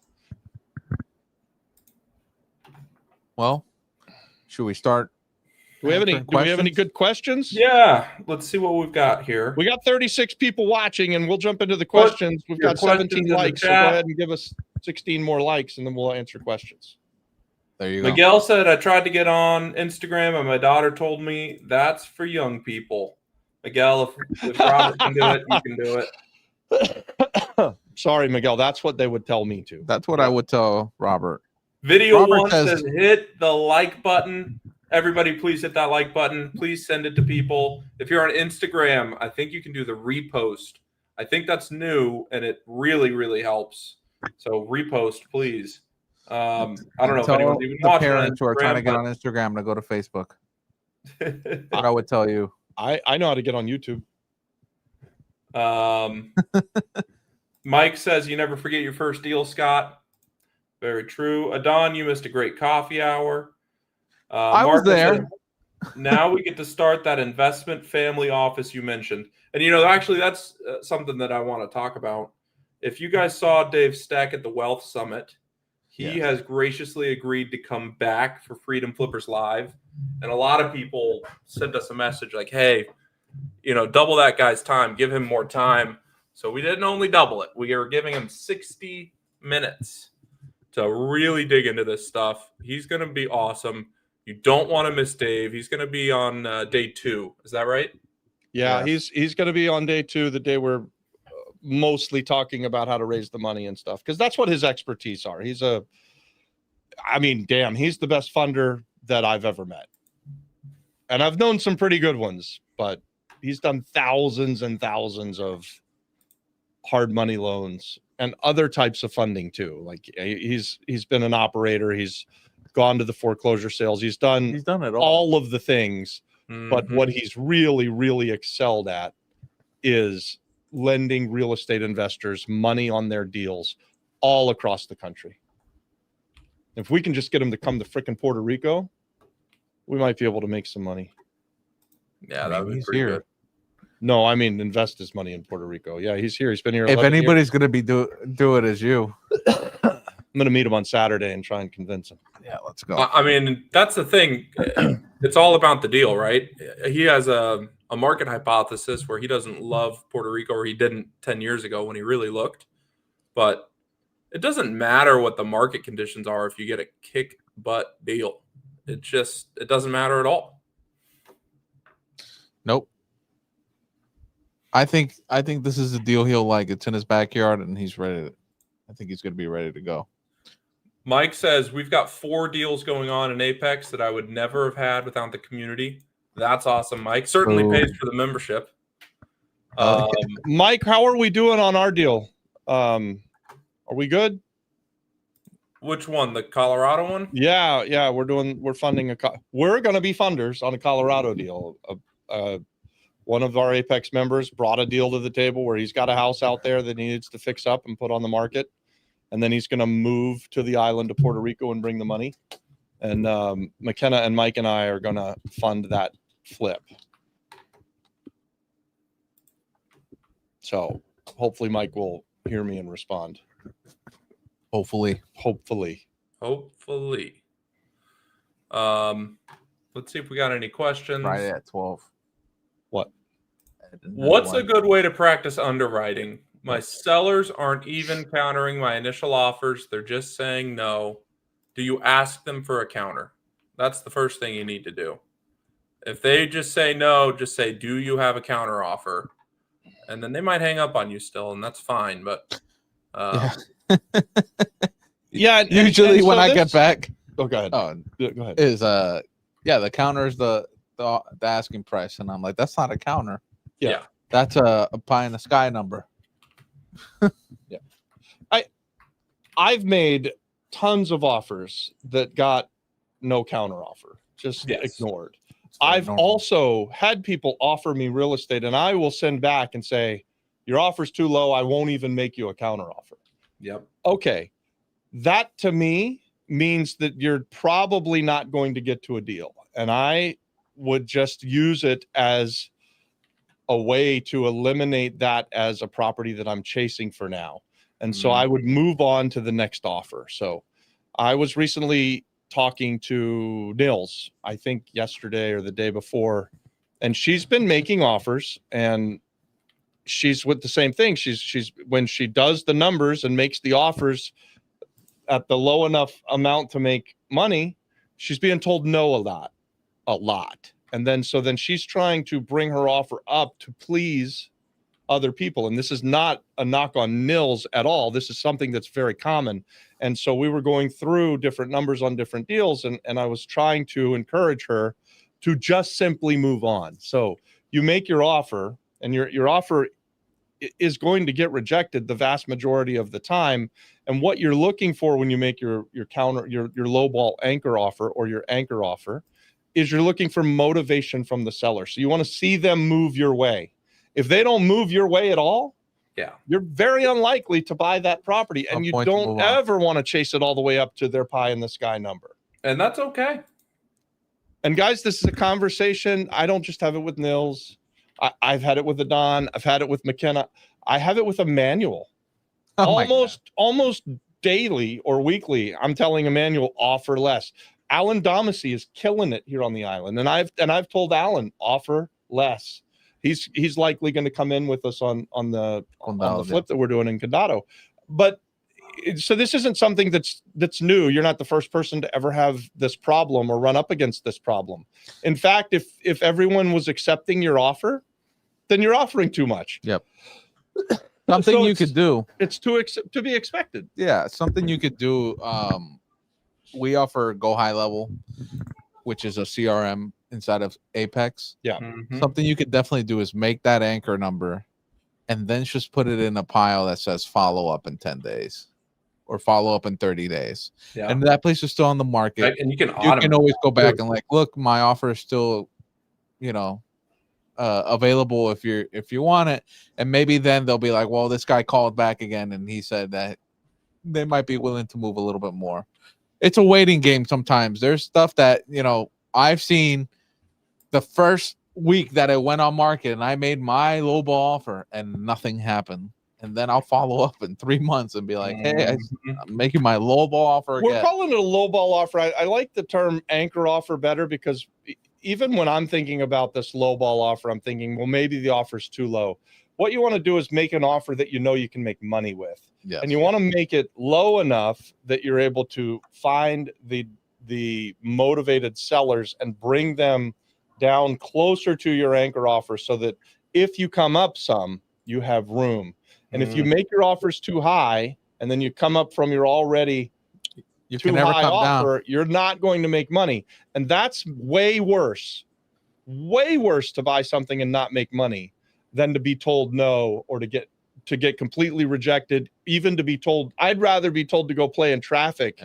Well, should we start? Do we have any good questions? Yeah, let's see what we've got here. We got 36 people watching, and we'll jump into the questions. We've got 17 likes, so go ahead and give us 16 more likes, and then we'll answer questions. There you go. Miguel said, I tried to get on Instagram, and my daughter told me that's for young people. Miguel, if Robert can do it, you can do it. Sorry, Miguel. That's what they would tell me to. That's what I would tell Robert. Video Robert one says hit the like button. Everybody, please hit that like button. Please send it to people. If you're on Instagram, I think you can do the repost. I think that's new, and it really, really helps. So repost, please. I don't know if Tell anyone's even the watching on parents who are trying to get Instagram, on Instagram to go to Facebook. but What I would tell you. I know how to get on YouTube. Mike says you never forget your first deal, Scott. Very true. Adon, you missed a great coffee hour. I was Marco there. said, now we get to start that investment family office you mentioned. And, actually, that's something that I want to talk about. If you guys saw Dave Steck at the Wealth Summit, he has graciously agreed to come back for Freedom Flippers Live. And a lot of people sent us a message like, hey, double that guy's time, give him more time. So we didn't only double it. We are giving him 60 minutes to really dig into this stuff. He's going to be awesome. You don't want to miss Dave. He's going to be on day 2. Is that right? Yeah, he's going to be on day 2, the day we're mostly talking about how to raise the money and stuff, because that's what his expertise are. He's the best funder that I've ever met. And I've known some pretty good ones, but he's done thousands and thousands of hard money loans and other types of funding too. Like he's been an operator. He's gone to the foreclosure sales. He's done it all of the things. But what he's really, really excelled at is lending real estate investors money on their deals all across the country. If we can just get him to come to frickin' Puerto Rico, we might be able to make some money. Yeah, that would be pretty good. No, I mean invest his money in Puerto Rico. Yeah, he's here. He's been here. If anybody's going to be do it as you. I'm going to meet him on Saturday and try and convince him. Yeah, let's go. I mean, that's the thing. It's all about the deal, right? He has a market hypothesis where he doesn't love Puerto Rico, or he didn't 10 years ago when he really looked. But it doesn't matter what the market conditions are if you get a kick butt deal. It doesn't matter at all. Nope. I think this is a deal he'll like. It's in his backyard, and he's ready. I think he's going to be ready to go. Mike says, we've got 4 deals going on in Apex that I would never have had without the community. That's awesome, Mike. Certainly pays for the membership. Mike, how are we doing on our deal? Are we good? Which one? The Colorado one? Yeah. We're funding we're going to be funders on a Colorado deal. One of our Apex members brought a deal to the table where he's got a house out there that he needs to fix up and put on the market. And then he's going to move to the island of Puerto Rico and bring the money. And McKenna and Mike and I are going to fund that flip. So hopefully Mike will hear me and respond. Hopefully. Let's see if we got any questions. Friday at 12. What? What's a good way to practice underwriting? My sellers aren't even countering my initial offers. They're just saying no. Do you ask them for a counter? That's the first thing you need to do. If they just say no, just say, do you have a counter offer? And then they might hang up on you still, and that's fine. But yeah. Usually when I get back, go ahead. go ahead. Is the counter is the asking price, and I'm like, that's not a counter. Yeah. That's a pie in the sky number. Yeah. I've made tons of offers that got no counter offer, just ignored. I've also had people offer me real estate, and I will send back and say, your offer's too low. I won't even make you a counter offer. Yep. Okay. That to me means that you're probably not going to get to a deal. And I would just use it as a way to eliminate that as a property that I'm chasing for now. And so I would move on to the next offer. So I was recently talking to Nils, I think yesterday or the day before, and she's been making offers, and she's with the same thing. She's when she does the numbers and makes the offers at the low enough amount to make money, she's being told no a lot. And then she's trying to bring her offer up to please other people. And this is not a knock on Nils at all. This is something that's very common. And so we were going through different numbers on different deals, and I was trying to encourage her to just simply move on. So you make your offer, and your offer is going to get rejected the vast majority of the time. And what you're looking for when you make your low ball anchor offer or your anchor offer is you're looking for motivation from the seller. So you want to see them move your way. If they don't move your way at all, you're very unlikely to buy that property, and you don't ever want to chase it all the way up to their pie in the sky number. And that's okay. And guys, this is a conversation. I don't just have it with Nils. I've had it with Adon. I've had it with McKenna. I have it with Emmanuel. Almost daily or weekly, I'm telling Emmanuel, offer less. Alan Domacy is killing it here on the island, and I've told Alan, offer less. He's likely going to come in with us on the flip that we're doing in Condado. But so this isn't something that's new. You're not the first person to ever have this problem or run up against this problem. In fact, if everyone was accepting your offer, then you're offering too much. Yep. Something you could do. It's to be expected. Yeah, something you could do. We offer Go High Level, which is a CRM inside of Apex. Yeah. Mhm. Something you could definitely do is make that anchor number and then just put it in a pile that says follow up in 10 days or follow up in 30 days. Yeah. And that place is still on the market. And you can always go back and like, look, my offer is still, available if you want it. And maybe then they'll be like, well, this guy called back again and he said that they might be willing to move a little bit more. It's a waiting game sometimes. There's stuff that, I've seen the first week that it went on market and I made my low ball offer and nothing happened. And then I'll follow up in 3 months and be like, hey, I'm making my low ball offer again. We're calling it a low ball offer. I like the term anchor offer better because even when I'm thinking about this low ball offer, I'm thinking, well, maybe the offer's too low. What you want to do is make an offer that you can make money with. Yes. And you want to make it low enough that you're able to find the motivated sellers and bring them down closer to your anchor offer so that if you come up some, you have room. And if you make your offers too high and then you come up from your already too high offer, you're not going to make money. And that's way worse to buy something and not make money than to be told no or to get completely rejected, even to be told. I'd rather be told to go play in traffic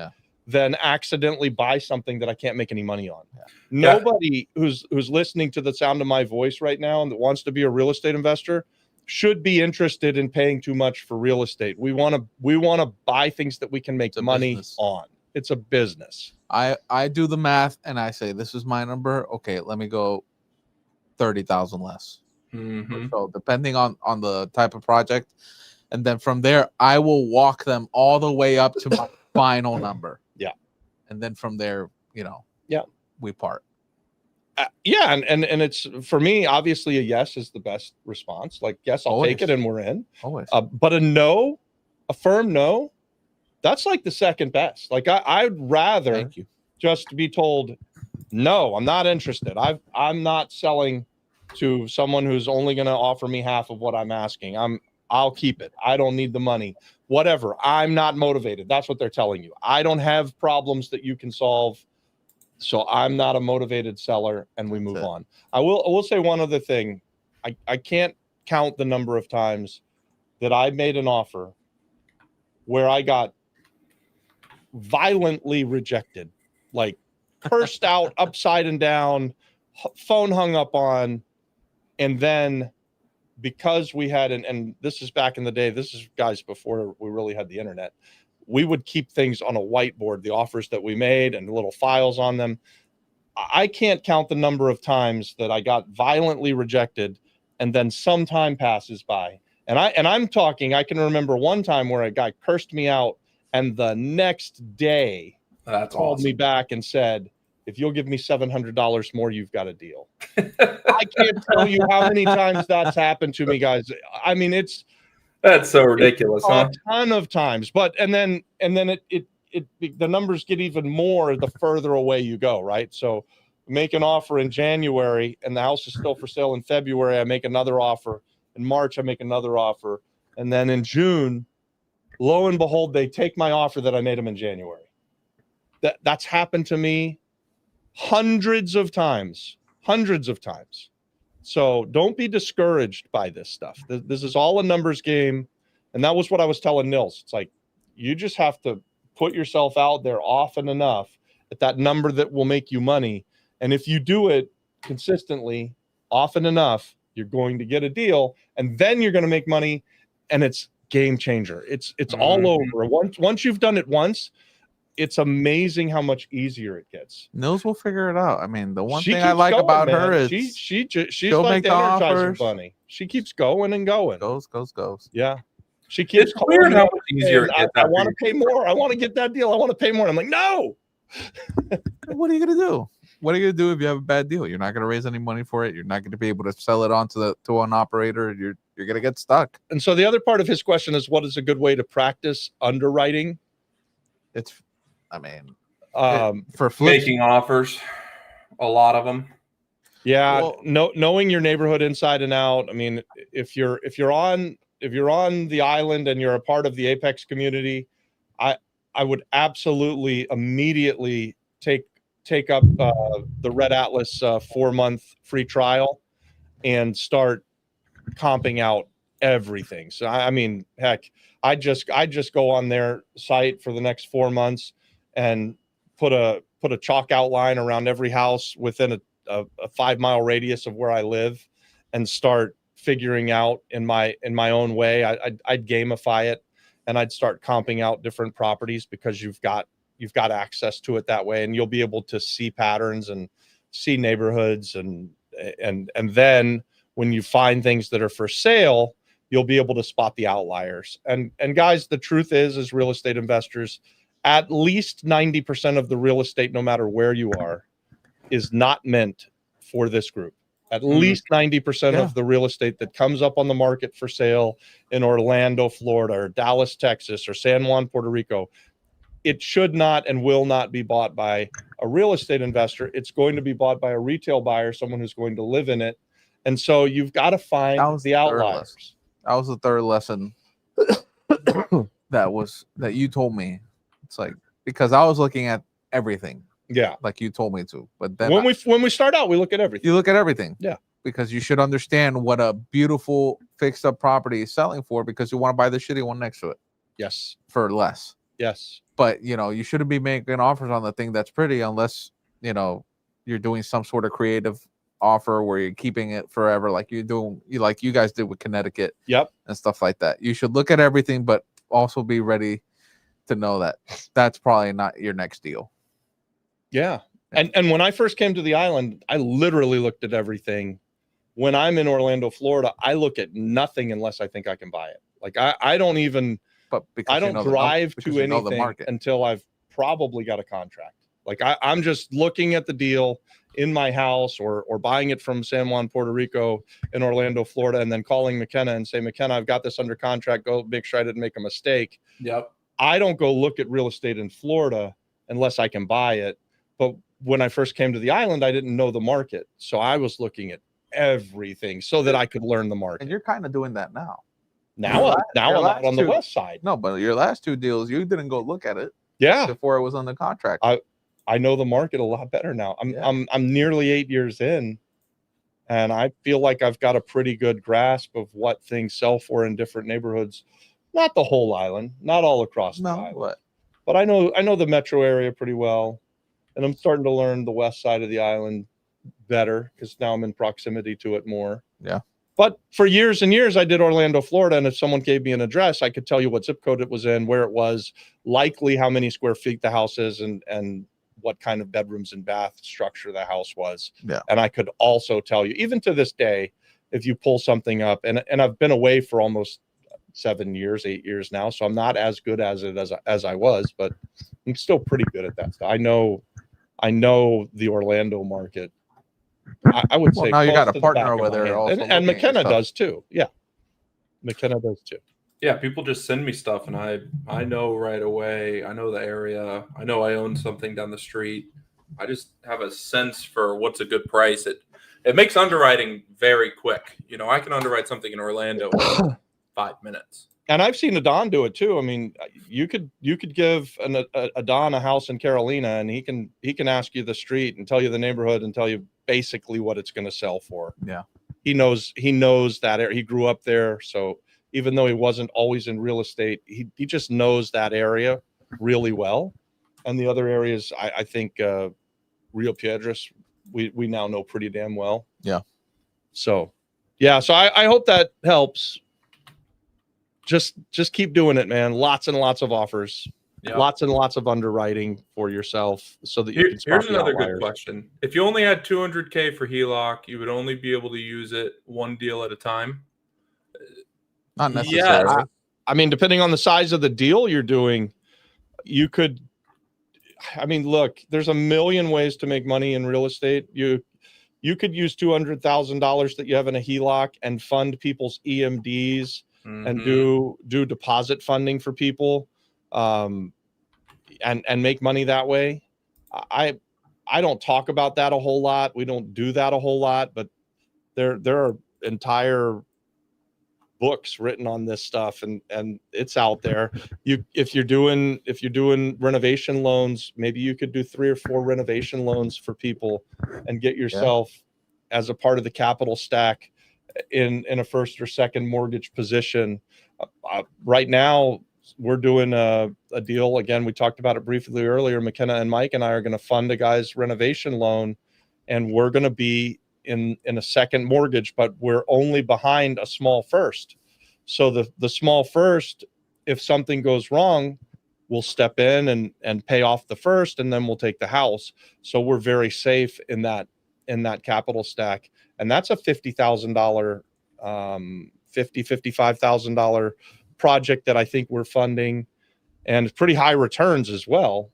than accidentally buy something that I can't make any money on. Yeah. Nobody who's listening to the sound of my voice right now and that wants to be a real estate investor should be interested in paying too much for real estate. We want to buy things that we can make money on. It's a business. I do the math and I say, this is my number. Okay, let me go 30,000 less. Mm-hmm. So depending on the type of project. And then from there, I will walk them all the way up to my final number. Yeah. And then from there, we part. And it's, for me, obviously a yes is the best response. Like, yes, I'll take it and we're in. Always. But a firm no, that's like the second best. Like I'd rather just be told, no, I'm not interested. I'm not selling to someone who's only going to offer me half of what I'm asking. I'll keep it. I don't need the money. Whatever. I'm not motivated. That's what they're telling you. I don't have problems that you can solve. So I'm not a motivated seller, and we move on. I will say one other thing. I can't count the number of times that I made an offer where I got violently rejected, like cursed out, upside and down, phone hung up on, and then because we had and this is back in the day, this is guys before we really had the internet, we would keep things on a whiteboard, the offers that we made and little files on them. I can't count the number of times that I got violently rejected and then some time passes by. And I'm talking, I can remember one time where a guy cursed me out and the next day called me back and said, if you'll give me $700 more, you've got a deal. I can't tell you how many times that's happened to me, guys. I mean, that's so ridiculous, huh? A ton of times. But and then the numbers get even more the further away you go, right? So make an offer in January and the house is still for sale in February. I make another offer. In March, I make another offer. And then in June, lo and behold, they take my offer that I made them in January. That's happened to me hundreds of times. So don't be discouraged by this stuff. This is all a numbers game. And that was what I was telling Nils. It's like, you just have to put yourself out there often enough at that number that will make you money. And if you do it consistently, often enough, you're going to get a deal, and then you're going to make money, and it's game changer. It's all over. Once you've done it once, it's amazing how much easier it gets. Nils will figure it out. I mean, the one She thing I keeps like going, about man. her is she's she'll like make the the Energizer offers. Bunny. She keeps going and going. Goes. Yeah. She keeps It's weird calling how me much easier it saying, gets. I want to pay more. I want to get that deal. I want to pay more. I'm like, no. What are you gonna do? What are you gonna do if you have a bad deal? You're not gonna raise any money for it. You're not gonna be able to sell it on to an operator. You're gonna get stuck. And so the other part of his question is, what is a good way to practice underwriting? For flips, Making offers, a lot of them. Yeah, Well, knowing your neighborhood inside and out. I mean, if you're on the island and you're a part of the Apex community, I would absolutely immediately take up the Red Atlas 4-month free trial and start comping out everything. So I mean, heck, I just go on their site for the next 4 months and put a chalk outline around every house within a 5-mile radius of where I live, and start figuring out in my own way. I'd gamify it, and I'd start comping out different properties, because you've got access to it that way, and you'll be able to see patterns and see neighborhoods, and then when you find things that are for sale, you'll be able to spot the outliers. And guys, the truth is, as real estate investors, at least 90% of the real estate, no matter where you are, is not meant for this group. At least 90% of the real estate that comes up on the market for sale in Orlando, Florida, or Dallas, Texas, or San Juan, Puerto Rico, it should not and will not be bought by a real estate investor. It's going to be bought by a retail buyer, someone who's going to live in it. And so you've got to find the outliers. That was the third lesson that you told me. It's like, because I was looking at everything. Yeah. Like you told me to. But then when we start out, we look at everything. You look at everything. Yeah. Because you should understand what a beautiful fixed up property is selling for, because you want to buy the shitty one next to it. Yes. For less. Yes. But you shouldn't be making offers on the thing that's pretty unless you're doing some sort of creative offer where you're keeping it forever, like you guys did with Connecticut. Yep. And stuff like that. You should look at everything, but also be ready to know that that's probably not your next deal. Yeah. And when I first came to the island, I literally looked at everything. When I'm in Orlando, Florida, I look at nothing unless I think I can buy it. Like I don't even, I don't drive to anything until I've probably got a contract. Like I'm just looking at the deal in my house, or buying it from San Juan, Puerto Rico, in Orlando, Florida, and then calling McKenna and say, McKenna, I've got this under contract. Go make sure I didn't make a mistake. Yep. I don't go look at real estate in Florida unless I can buy it. But when I first came to the island, I didn't know the market. So I was looking at everything so that I could learn the market. And you're kind of doing that now. Now I'm out on the west side. No, but your last two deals, you didn't go look at it. Yeah. Before it was on the contract. I know the market a lot better now. I'm nearly 8 years in, and I feel like I've got a pretty good grasp of what things sell for in different neighborhoods. Not the whole island, not all across the island. But I know the metro area pretty well, and I'm starting to learn the west side of the island better, because now I'm in proximity to it more. Yeah. But for years and years, I did Orlando, Florida, and if someone gave me an address, I could tell you what zip code it was in, where it was, likely how many square feet the house is, and what kind of bedrooms and bath structure the house was. Yeah. And I could also tell you, even to this day, if you pull something up, and I've been away for almost 8 years now, so I'm not as good as it as I was, but I'm still pretty good at that stuff. I know the Orlando market. I would say now you got a partner over there also, and McKenna does too. Yeah, McKenna does too. Yeah, people just send me stuff, and I know right away. I know the area. I know I own something down the street. I just have a sense for what's a good price. It makes underwriting very quick. I can underwrite something in Orlando in 5 minutes. And I've seen Adon do it too. I mean, you could give Adon a house in Carolina, and he can ask you the street and tell you the neighborhood and tell you basically what it's going to sell for. Yeah. he knows that area. He grew up there, so even though he wasn't always in real estate, he just knows that area really well. And the other areas, I think Rio Piedras, we now know pretty damn well. Yeah. So, yeah. So I hope that helps. Just keep doing it, man. Lots and lots of offers. Yeah. Lots and lots of underwriting for yourself so that you can spot Here's the another outliers. good question. If you only had $200K for HELOC, you would only be able to use it one deal at a time? Not necessarily. Yeah, I mean, depending on the size of the deal you're doing, you could. I mean, look, there's a million ways to make money in real estate. You could use $200,000 that you have in a HELOC and fund people's EMDs and do deposit funding for people, and make money that way. I don't talk about that a whole lot. We don't do that a whole lot, but there are entire books written on this stuff, and it's out there. If you're doing renovation loans, maybe you could do 3 or 4 renovation loans for people and get yourself as a part of the capital stack in a first or second mortgage position. Right now we're doing a deal. Again, we talked about it briefly earlier. McKenna and Mike and I are going to fund a guy's renovation loan, and we're going to be in a second mortgage, but we're only behind a small first. So the small first, if something goes wrong, we'll step in and pay off the first, and then we'll take the house. So we're very safe in that capital stack. And that's a $50,000, $55,000 project that I think we're funding, and pretty high returns as well.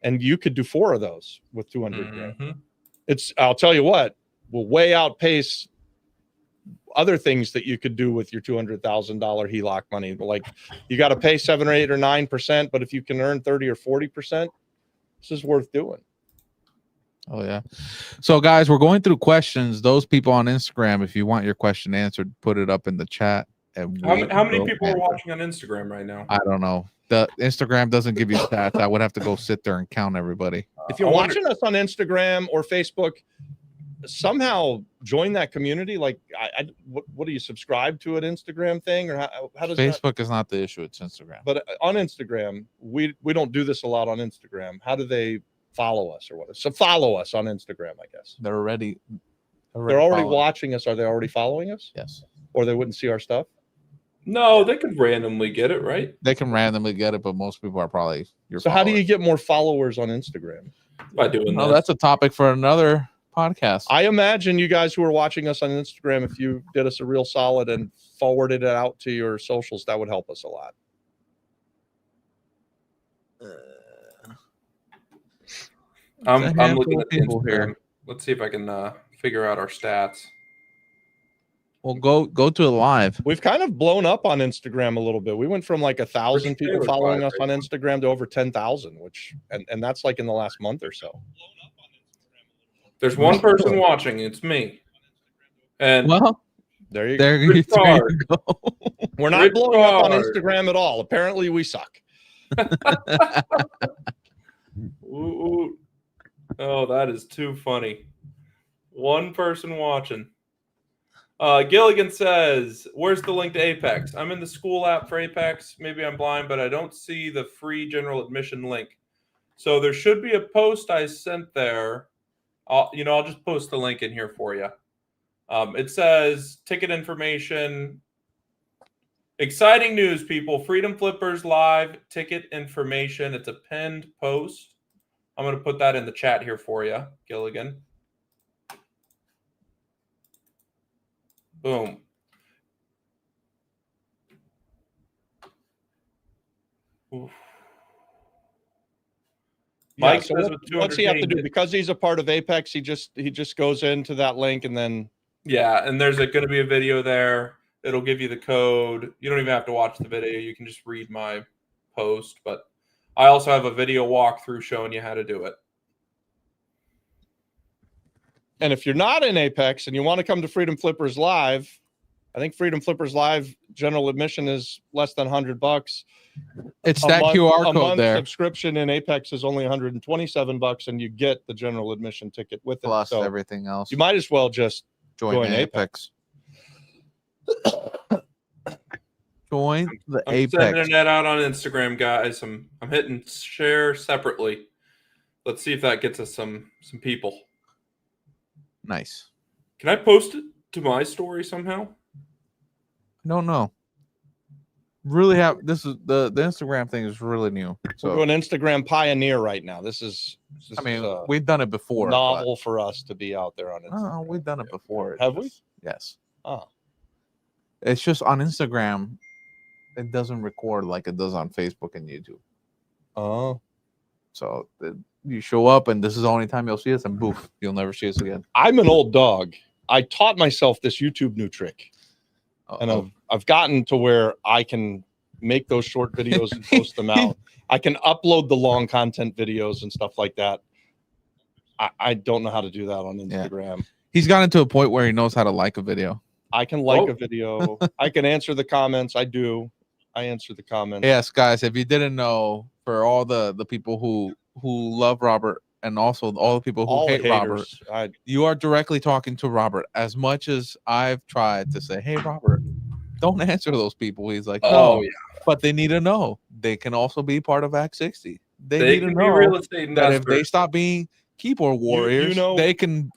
And you could do 4 of those with 200 grand. I'll tell you what, will way outpace other things that you could do with your $200,000 HELOC money. Like, you got to pay 7 or 8 or 9%, but if you can earn 30 or 40%, this is worth doing. Oh yeah. So guys, we're going through questions. Those people on Instagram, if you want your question answered, put it up in the chat. And how many people are watching on Instagram right now? I don't know. The Instagram doesn't give you stats. I would have to go sit there and count everybody. If you're watching us on Instagram or Facebook, somehow join that community. Like, what do you subscribe to an Instagram thing, or how does Facebook is not the issue? It's Instagram. But on Instagram, we don't do this a lot on Instagram. How do they follow us or what? So follow us on Instagram, I guess. They're already watching us. Are they already following us? Yes. Or they wouldn't see our stuff? No, they could randomly get it, right? They can randomly get it, but most people are probably your So followers. How do you get more followers on Instagram? By doing that. That's a topic for another podcast. I imagine you guys who are watching us on Instagram, if you did us a real solid and forwarded it out to your socials, that would help us a lot. I'm looking at people here. Let's see if I can figure out our stats. Well, go to a live. We've kind of blown up on Instagram a little bit. We went from like 1,000 people following us on Instagram to over 10,000, which and that's like in the last month or so. There's one person watching. It's me. And well, there you go. We're not blowing up on Instagram at all. Apparently, we suck. Ooh. Oh, that is too funny. One person watching. Gilligan says, where's the link to Apex? I'm in the school app for Apex. Maybe I'm blind, but I don't see the free general admission link. So there should be a post I sent there. I'll just post the link in here for you. It says ticket information. Exciting news, people. Freedom Flippers Live ticket information. It's a pinned post. I'm going to put that in the chat here for you, Gilligan. Boom. Oof. Mike says what's he have to do? Because he's a part of Apex, he just goes into that link and then. Yeah, and there's going to be a video there. It'll give you the code. You don't even have to watch the video. You can just read my post. But I also have a video walkthrough showing you how to do it. And if you're not in Apex and you want to come to Freedom Flippers Live, I think Freedom Flippers Live general admission is less than $100. It's that QR code there. Subscription in Apex is only $127, and you get the general admission ticket with it. Plus so everything else. You might as well just join Apex. Join the I'm Apex. sending that out on Instagram, guys. I'm hitting share separately. Let's see if that gets us some people. Nice. Can I post it to my story somehow? I don't know. Really have this is the Instagram thing is really new. So We're an Instagram pioneer right now. This is we've done it before. Novel for us to be out there on it. Oh, we've done it before. Have we? Yes. Oh. It's just on Instagram, it doesn't record like it does on Facebook and YouTube. Oh. So you show up and this is the only time you'll see us, and boof, you'll never see us again. I'm an old dog. I taught myself this YouTube new trick. And I've gotten to where I can make those short videos and post them out. I can upload the long content videos and stuff like that. I don't know how to do that on Instagram. Yeah. He's gotten to a point where he knows how to like a video. I can like a video. I can answer the comments. I answer the comments. Yes, guys, if you didn't know, for all the people who love Robert and also all the people who hate Robert, you are directly talking to Robert. As much as I've tried to say, hey, Robert, don't answer those people. He's like, no, but they need to know they can also be part of Act 60. They need to know real estate that if they stop being keyboard warriors, they can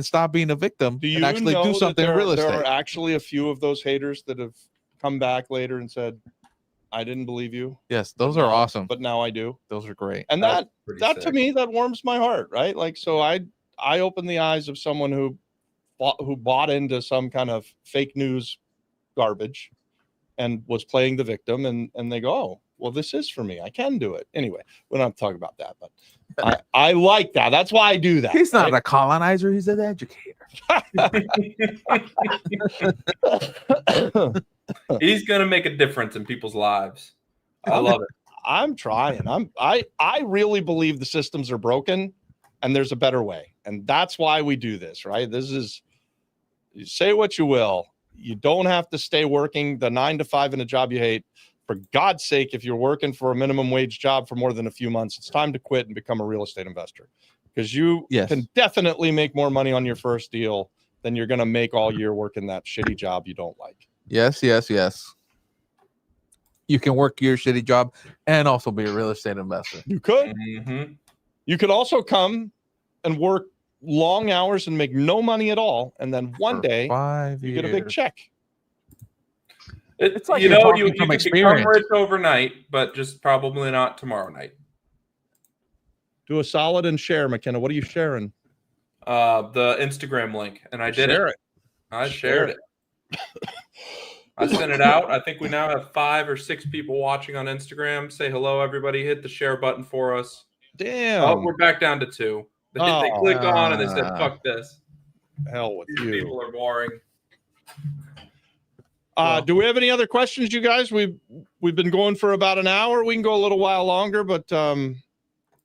stop being a victim and actually do something in real estate. There are actually a few of those haters that have come back later and said, I didn't believe you. Yes, those are awesome. But now I do. Those are great. And that to me, that warms my heart, right? Like, so I open the eyes of someone who bought into some kind of fake news garbage and was playing the victim, and they go, oh, well, this is for me. I can do it. Anyway, we don't have to talk about that, but I like that. That's why I do that. He's not a colonizer. He's an educator. He's gonna make a difference in people's lives. I love it. I'm trying. I really believe the systems are broken and there's a better way. And that's why we do this, right? This is, you say what you will. You don't have to stay working the 9 to 5 in a job you hate. For God's sake, if you're working for a minimum wage job for more than a few months, it's time to quit and become a real estate investor, because you can definitely make more money on your first deal than you're going to make all year working that shitty job you don't like. Yes. You can work your shitty job and also be a real estate investor. You could. Mm-hmm. You could also come and work long hours and make no money at all, and then one day you get a big check. It's like, you can become rich overnight, but just probably not tomorrow night. Do a solid and share, McKenna. What are you sharing? The Instagram link, and I did it. I shared it. I sent it out. I think we now have 5 or 6 people watching on Instagram. Say hello, everybody. Hit the share button for us. Damn. Oh, we're back down to 2. They clicked on and they said, fuck this. Hell with These you. people are boring. Do we have any other questions, you guys? We've been going for about an hour. We can go a little while longer, but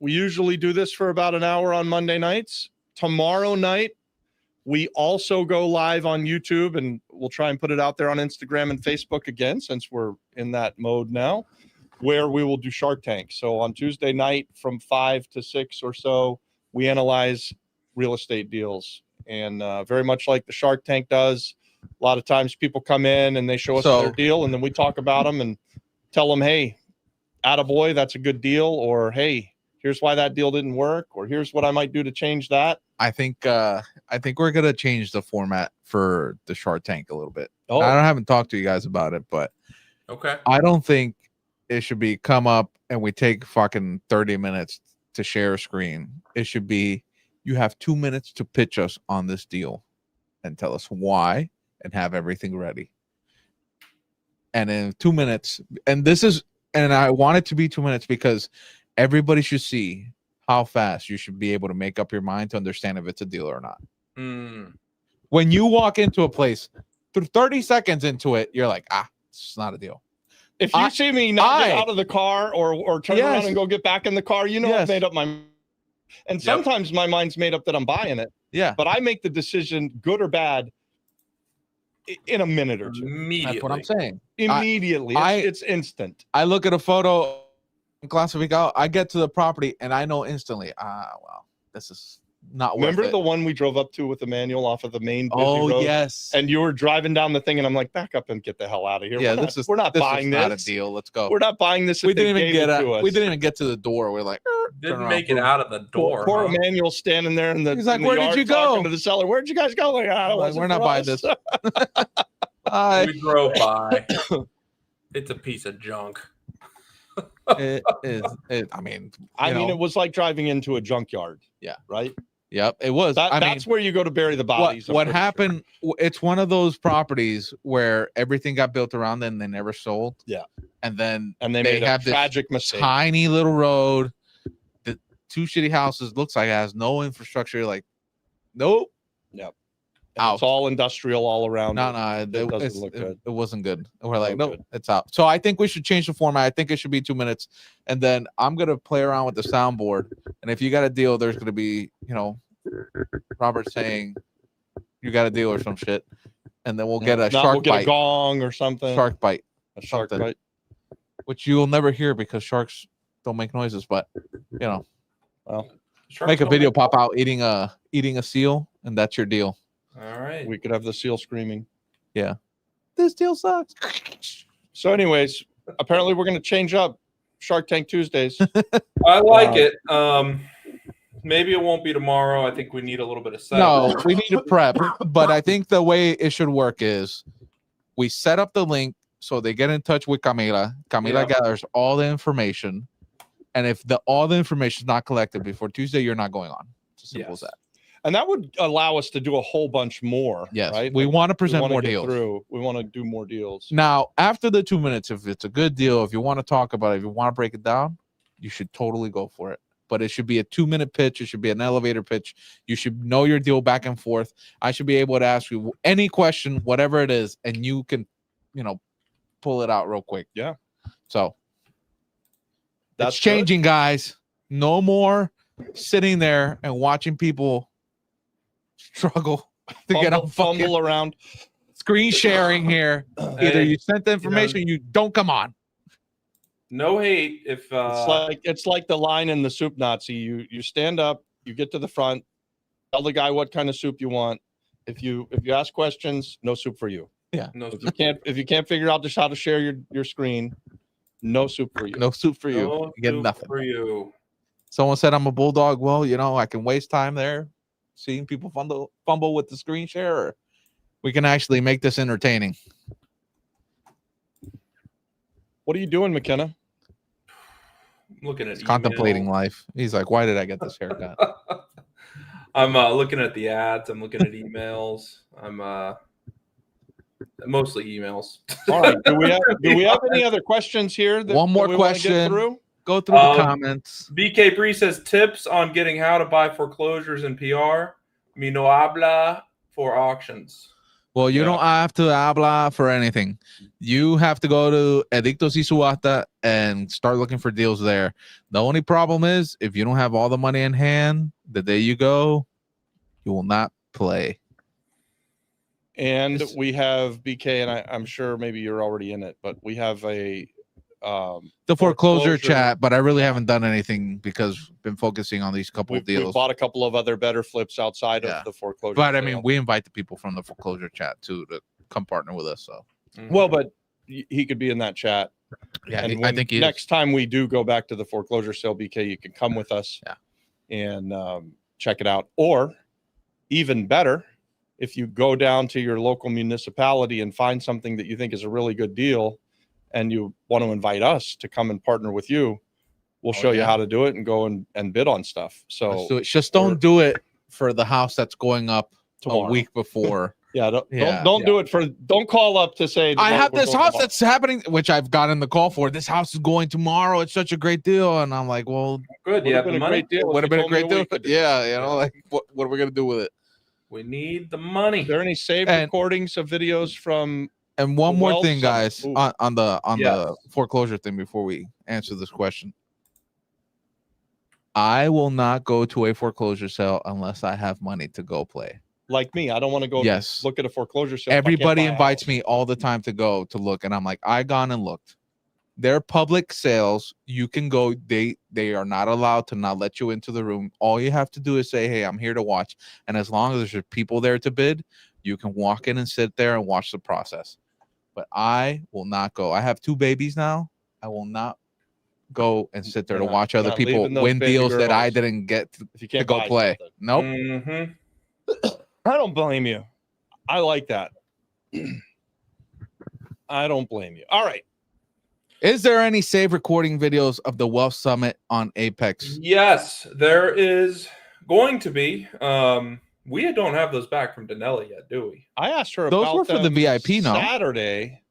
we usually do this for about an hour on Monday nights. Tomorrow night, we also go live on YouTube, and we'll try and put it out there on Instagram and Facebook again, since we're in that mode now, where we will do Shark Tank. So on Tuesday night from 5 to 6 or so, we analyze real estate deals, and very much like the Shark Tank does. A lot of times people come in and they show us their deal, and then we talk about them and tell them, hey, attaboy, that's a good deal, or hey, here's why that deal didn't work, or here's what I might do to change that. I think we're gonna change the format for the Shark Tank a little bit. I haven't talked to you guys about it, but I don't think it should be come up and we take fucking 30 minutes to share a screen. It should be, you have 2 minutes to pitch us on this deal and tell us why, and have everything ready. And in 2 minutes, and I want it to be 2 minutes because everybody should see how fast you should be able to make up your mind to understand if it's a deal or not. When you walk into a place, 30 seconds into it, you're like, it's not a deal. If you see me not get out of the car or turn around and go get back in the car, I've made up my mind. And sometimes my mind's made up that I'm buying it. Yeah. But I make the decision, good or bad, in a minute or two. Immediately. That's what I'm saying. Immediately. It's instant. I look at a photo, classific out, I get to the property and I know instantly, well, this not Remember worth the it. one we drove up to with the manual off of the main busy road? Yes. And you were driving down the thing, and I'm like, back up and get the hell out of here. We're not buying this. Yeah, We're this is not this buying is this. not a deal. Let's go. We're not buying this. If We they didn't even gave get it to us. we didn't even get to the door. We're like, turn Didn't around, make it boom. out of the door. Poor huh? Emmanuel standing there in the, He's like, in the "Where did yard you talking go?" to the seller. Where'd you guys go? Like, "Ah, it Like, wasn't we're not for buying us." this. Bye. We drove by. It's a piece of junk. It is. I mean, I mean, know. it was like driving into a junkyard. Yeah. Right. Yep, it was. That's where you go to bury the bodies. What happened? It's one of those properties where everything got built around them and they never sold. Yeah. And then they made a have tragic this mistake. tiny little road. The 2 shitty houses. Looks like it has no infrastructure. Like, nope. Yep. Out. It's all industrial all around. No, it doesn't look good. It wasn't good. And we're like, No no, good. it's out. So I think we should change the format. I think it should be 2 minutes. And then I'm going to play around with the soundboard. And if you got a deal, there's going to be, Robert saying you got a deal or some shit. And then we'll get a shark bite. A gong or something. Shark bite. A shark bite. Which you'll never hear because sharks don't make noises. But, Well, make a video pop out eating a seal. And that's your deal. All right. We could have the seal screaming. Yeah. This deal sucks. So, anyways, apparently we're going to change up Shark Tank Tuesdays. I like it. Maybe it won't be tomorrow. I think we need a little bit of setup. No, we need to prep. But I think the way it should work is we set up the link so they get in touch with Camila. Camila gathers all the information. And if all the information is not collected before Tuesday, you're not going on. It's as simple as that. And that would allow us to do a whole bunch more. Yes, right? we want to present more deals. We want to do more deals. Now, after the 2 minutes, if it's a good deal, if you want to talk about it, if you want to break it down, you should totally go for it. But it should be a 2-minute pitch. It should be an elevator pitch. You should know your deal back and forth. I should be able to ask you any question, whatever it is, and you can, pull it out real quick. Yeah. So that's it's changing, guys. No more sitting there and watching people struggle to get on fumble around. Screen sharing here. Either you sent the information, you don't come on. No hate. If it's like the line in the Soup Nazi. You stand up, you get to the front, tell the guy what kind of soup you want. If you ask questions, no soup for you. Yeah. No If you can't figure out just how to share your screen, no soup for you. No soup for you. No You get soup nothing. for you. Someone said I'm a bulldog. Well, I can waste time there seeing people fumble with the screen share, or we can actually make this entertaining. What are you doing, McKenna? I'm looking at Contemplating life. He's like, why did I get this haircut? I'm looking at the ads. I'm looking at emails. I'm mostly emails. All right. Do we have any other questions here? One more that we wanna get question. through? Go through the comments. BK Bree says tips on getting how to buy foreclosures and PR. Mi no habla for auctions. Well, you don't have to habla for anything. You have to go to Edictos y Subasta and start looking for deals there. The only problem is if you don't have all the money in hand, the day you go, you will not play. And we have BK, and I'm sure maybe you're already in it, but we have the foreclosure chat, but I really haven't done anything because I've been focusing on these couple of deals. We've bought a couple of other better flips outside of the foreclosure. But I mean, we invite the people from the foreclosure chat too to come partner with us. So, well, but he could be in that chat. Yeah, and I think next time we do go back to the foreclosure sale, BK, you can come with us. Yeah. And check it out. Or even better, if you go down to your local municipality and find something that you think is a really good deal and you want to invite us to come and partner with you, we'll show you how to do it and go and bid on stuff. So let's do it. Just don't do it for the house that's going up tomorrow. A week before. Don't do it don't call up to say I have this house that's happening, which I've gotten the call for. This house is going tomorrow. It's such a great deal. And I'm like, well, good. Yeah, been a great deal. Would have been a great deal. Yeah, like what are we gonna do with it? We need the money. Are there any saved recordings of videos from? And one more thing, guys, on the foreclosure thing before we answer this question. I will not go to a foreclosure sale unless I have money to go play. Like me, I don't want to go look at a foreclosure sale. Everybody invites me all the time to go to look, and I'm like, I gone and looked. They're public sales. You can go. They are not allowed to not let you into the room. All you have to do is say, hey, I'm here to watch. And as long as there's people there to bid, you can walk in and sit there and watch the process. But I will not go. I have 2 babies now. I will not go and sit there to watch other people win deals that I didn't get to go play. Something. Nope. Mm-hmm. I don't blame you. I like that. I don't blame you. All right. Is there any save recording videos of the Wealth Summit on Apex? Yes, there is going to be. We don't have those back from Danelli yet, do we? I asked her Those about were for the them VIP, no? Saturday.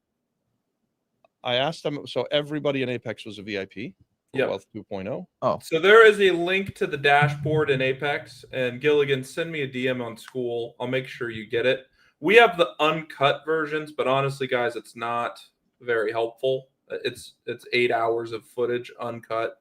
I asked them, so everybody in Apex was a VIP? Yep. Wealth 2.0. Oh, So there is a link to the dashboard in Apex. And Gilligan, send me a DM on school. I'll make sure you get it. We have the uncut versions, but honestly, guys, it's not very helpful. It's 8 hours of footage uncut.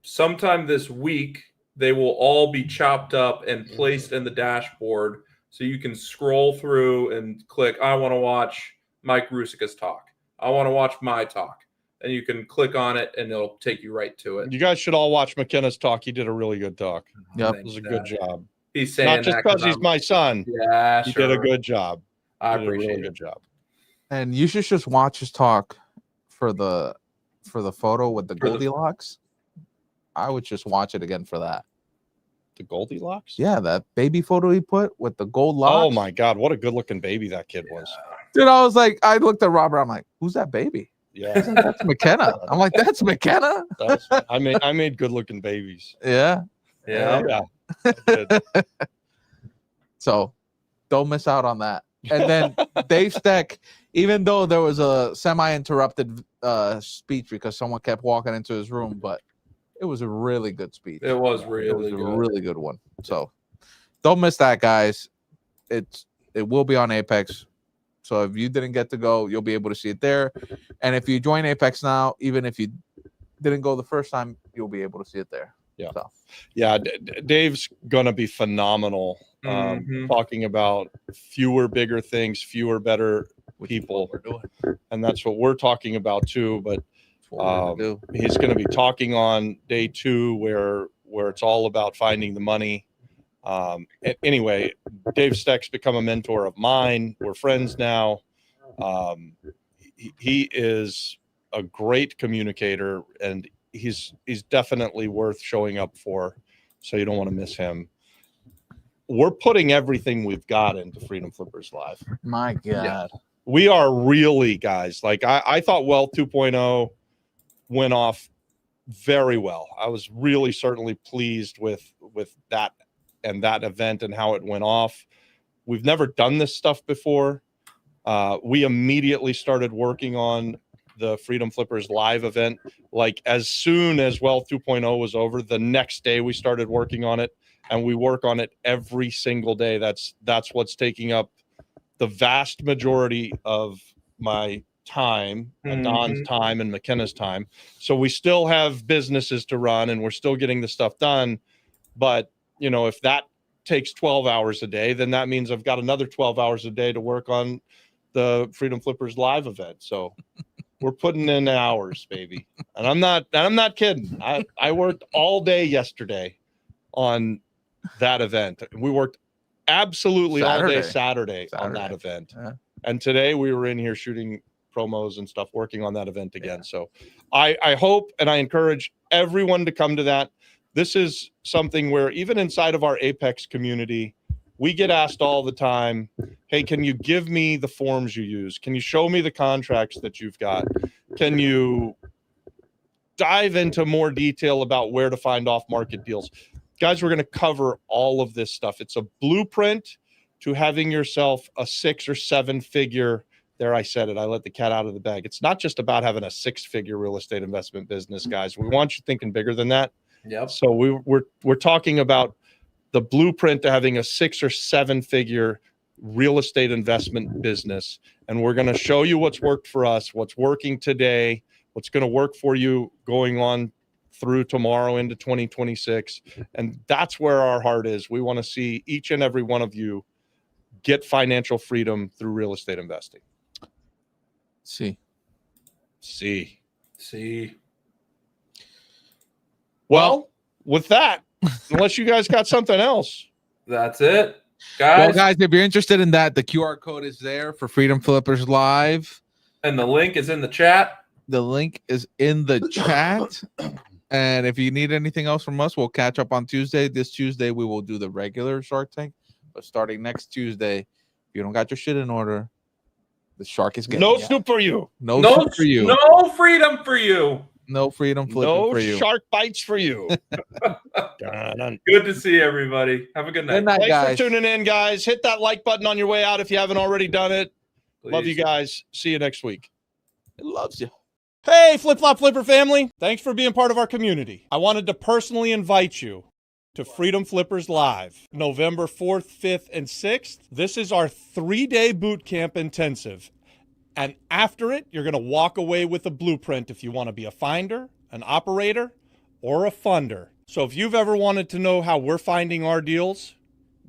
Sometime this week, they will all be chopped up and placed in the dashboard so you can scroll through and click, I want to watch Mike Rusica's talk. I want to watch my talk. And you can click on it and it'll take you right to it. You guys should all watch McKenna's talk. He did a really good talk. yep. It was a good job. He's saying Not just that because he's my son. Yeah, He sure. did a good job. I He did a appreciate really it. good job. And you should just watch his talk for the photo with the For the- Goldilocks. I would just watch it again for that. The Goldilocks? Yeah, that baby photo he put with the gold locks. Oh my God, what a good looking baby that kid was. Dude, I was like, I looked at Robert. I'm like, who's that baby? Yeah. That's McKenna. I'm like, that's McKenna. I made good looking babies. Yeah. Yeah. I did. So don't miss out on that. And then Dave Steck, even though there was a semi-interrupted speech because someone kept walking into his room, but it was a really good speech. It was really a good. really good one. So don't miss that, guys. It will be on Apex. So if you didn't get to go, you'll be able to see it there. And if you join Apex now, even if you didn't go the first time, you'll be able to see it there. Yeah. So. Yeah. Dave's going to be phenomenal. Talking about fewer, bigger things, fewer, better people. We're doing. And that's what we're talking about too. But he's going to be talking on day 2 where it's all about finding the money. Anyway, Dave Steck's become a mentor of mine. We're friends now. He is a great communicator, and he's definitely worth showing up for. So you don't want to miss him. We're putting everything we've got into Freedom Flippers Live. My God. Yeah. We are really, guys. Like I thought Wealth 2.0 went off very well. I was really certainly pleased with that and that event and how it went off. We've never done this stuff before. We immediately started working on the Freedom Flippers Live event. Like as soon as Wealth 2.0 was over, the next day we started working on it, and we work on it every single day. That's what's taking up the vast majority of my time, Don's time, and McKenna's time. So we still have businesses to run, and we're still getting the stuff done. But you know, if that takes 12 hours a day, then that means I've got another 12 hours a day to work on the Freedom Flippers Live event. So we're putting in hours, baby. And I'm not kidding. I worked all day yesterday on that event. We worked absolutely all day Saturday on that event. Yeah. And today we were in here shooting promos and stuff, working on that event again. So I hope and I encourage everyone to come to that. This is something where even inside of our Apex community, we get asked all the time, hey, can you give me the forms you use? Can you show me the contracts that you've got? Can you dive into more detail about where to find off-market deals? Guys, we're going to cover all of this stuff. It's a blueprint to having yourself a 6 or 7 figure. There, I said it. I let the cat out of the bag. It's not just about having a 6-figure real estate investment business, guys. We want you thinking bigger than that. Yep. So we're talking about the blueprint to having a 6 or 7 figure real estate investment business. And we're going to show you what's worked for us, what's working today, what's going to work for you going on through tomorrow into 2026. And that's where our heart is. We want to see each and every one of you get financial freedom through real estate investing. See, See. See. Well, with that, unless you guys got something else. That's it. Well, Guys, guys, if you're interested in that, the QR code is there for Freedom Flippers Live. and the link is in the chat. The link is in the chat. And if you need anything else from us, we'll catch up on Tuesday. This Tuesday, we will do the regular Shark Tank. But starting next Tuesday, if you don't got your shit in order, the shark is getting No you. snoop for you. No snoop for you. No freedom for you. No freedom flipping No for you. shark bites for you. Good to see everybody. Have a good night. Good night, Thanks guys. for tuning in, guys. Hit that like button on your way out if you haven't already done it. Love you Please. guys. See you next week. It loves you. Hey, Flip Flop Flipper family. Thanks for being part of our community. I wanted to personally invite you to Freedom Flippers Live, November 4th, 5th, and 6th. This is our 3-day boot camp intensive. And after it, you're going to walk away with a blueprint if you want to be a finder, an operator, or a funder. So if you've ever wanted to know how we're finding our deals,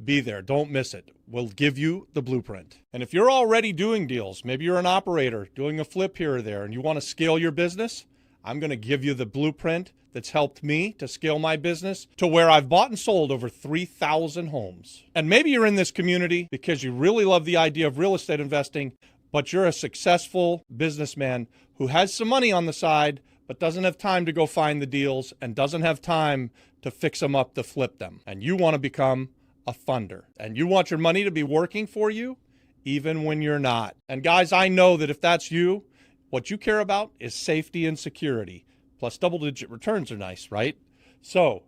be there. Don't miss it. We'll give you the blueprint. And if you're already doing deals, maybe you're an operator doing a flip here or there, and you want to scale your business, I'm going to give you the blueprint that's helped me to scale my business to where I've bought and sold over 3,000 homes. And maybe you're in this community because you really love the idea of real estate investing, but you're a successful businessman who has some money on the side, but doesn't have time to go find the deals and doesn't have time to fix them up to flip them. And you want to become a funder. And you want your money to be working for you even when you're not. And guys, I know that if that's you, what you care about is safety and security. Plus double-digit returns are nice, right? So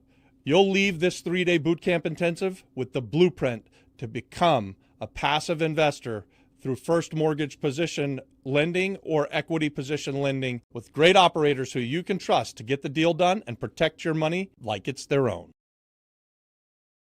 you'll leave this 3-day boot camp intensive with the blueprint to become a passive investor through first mortgage position lending or equity position lending with great operators who you can trust to get the deal done and protect your money like it's their own.